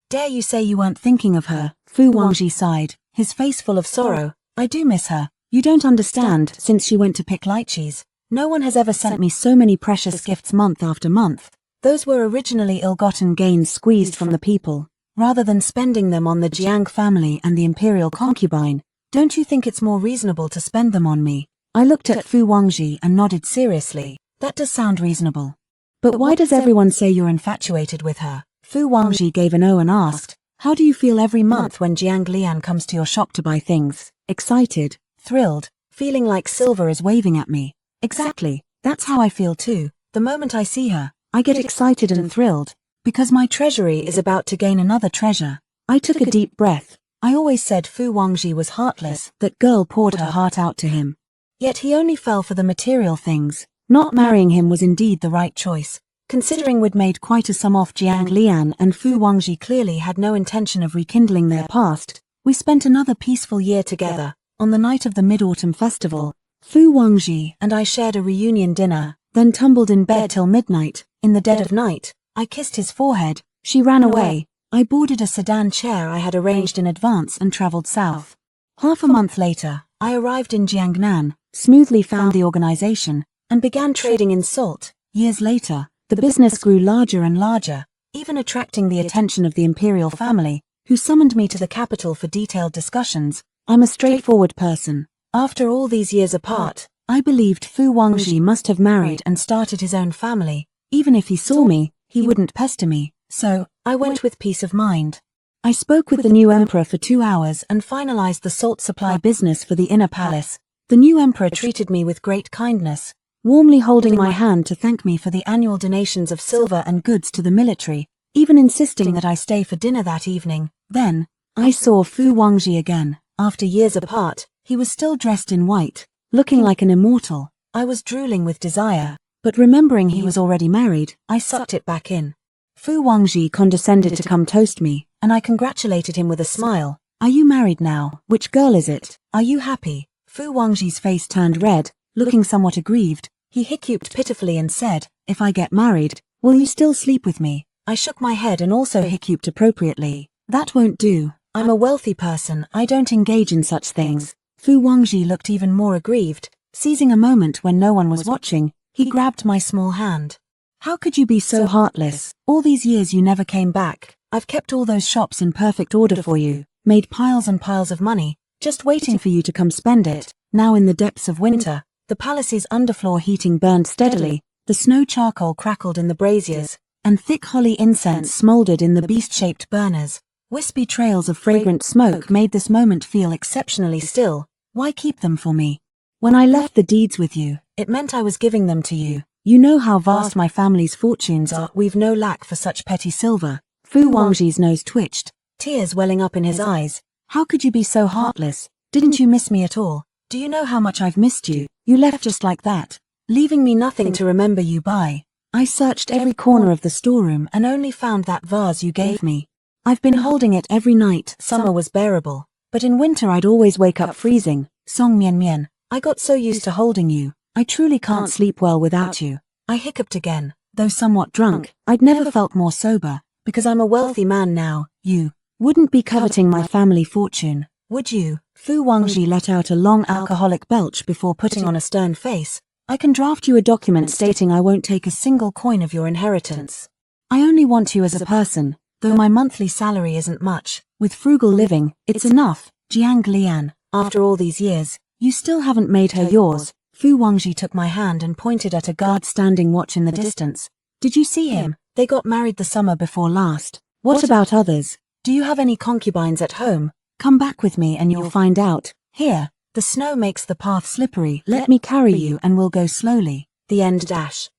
Speaker 2: Dare you say you weren't thinking of her? Fu Wangji sighed, his face full of sorrow. I do miss her. You don't understand. Since she went to pick lychees, no one has ever sent me so many precious gifts month after month. Those were originally ill-gotten gains squeezed from the people, rather than spending them on the Jiang family and the imperial concubine. Don't you think it's more reasonable to spend them on me? I looked at Fu Wangji and nodded seriously. That does sound reasonable. But why does everyone say you're infatuated with her? Fu Wangji gave an O and asked, how do you feel every month when Jiang Lian comes to your shop to buy things? Excited, thrilled, feeling like silver is waving at me. Exactly, that's how I feel too. The moment I see her, I get excited and thrilled, because my treasury is about to gain another treasure. I took a deep breath. I always said Fu Wangji was heartless. That girl poured her heart out to him. Yet he only fell for the material things. Not marrying him was indeed the right choice. Considering we'd made quite a sum off Jiang Lian and Fu Wangji clearly had no intention of rekindling their past, we spent another peaceful year together. On the night of the Mid-Autumn Festival, Fu Wangji and I shared a reunion dinner, then tumbled in bed till midnight. In the dead of night, I kissed his forehead. She ran away. I boarded a sedan chair I had arranged in advance and traveled south. Half a month later, I arrived in Jiangnan, smoothly found the organization, and began trading in salt. Years later, the business grew larger and larger, even attracting the attention of the imperial family, who summoned me to the capital for detailed discussions. I'm a straightforward person. After all these years apart, I believed Fu Wangji must have married and started his own family. Even if he saw me, he wouldn't pester me, so I went with peace of mind. I spoke with the new emperor for 2 hours and finalized the salt supply business for the inner palace. The new emperor treated me with great kindness, warmly holding my hand to thank me for the annual donations of silver and goods to the military, even insisting that I stay for dinner that evening. Then, I saw Fu Wangji again. After years apart, he was still dressed in white, looking like an immortal. I was drooling with desire, but remembering he was already married, I sucked it back in. Fu Wangji condescended to come toast me, and I congratulated him with a smile. Are you married now? Which girl is it? Are you happy? Fu Wangji's face turned red, looking somewhat aggrieved. He hiccuped pitifully and said, if I get married, will you still sleep with me? I shook my head and also hiccuped appropriately. That won't do. I'm a wealthy person. I don't engage in such things. Fu Wangji looked even more aggrieved. Seizing a moment when no one was watching, he grabbed my small hand. How could you be so heartless? All these years you never came back. I've kept all those shops in perfect order for you, made piles and piles of money, just waiting for you to come spend it. Now in the depths of winter, the palace's underfloor heating burned steadily, the snow charcoal crackled in the braziers, and thick holly incense smoldered in the beast-shaped burners. Wispy trails of fragrant smoke made this moment feel exceptionally still. Why keep them for me? When I left the deeds with you, it meant I was giving them to you. You know how vast my family's fortunes are. We've no lack for such petty silver. Fu Wangji's nose twitched, tears welling up in his eyes. How could you be so heartless? Didn't you miss me at all? Do you know how much I've missed you? You left just like that, leaving me nothing to remember you by. I searched every corner of the storeroom and only found that vase you gave me. I've been holding it every night. Summer was bearable, but in winter I'd always wake up freezing. Song Mian Mian, I got so used to holding you. I truly can't sleep well without you. I hiccuped again, though somewhat drunk. I'd never felt more sober, because I'm a wealthy man now. You wouldn't be coveting my family fortune, would you? Fu Wangji let out a long alcoholic belch before putting on a stern face. I can draft you a document stating I won't take a single coin of your inheritance. I only want you as a person, though my monthly salary isn't much. With frugal living, it's enough. Jiang Lian, after all these years, you still haven't made her yours. Fu Wangji took my hand and pointed at a guard standing watch in the distance. Did you see him? They got married the summer before last. What about others? Do you have any concubines at home? Come back with me and you'll find out. Here, the snow makes the path slippery. Let me carry you and we'll go slowly. The end dash.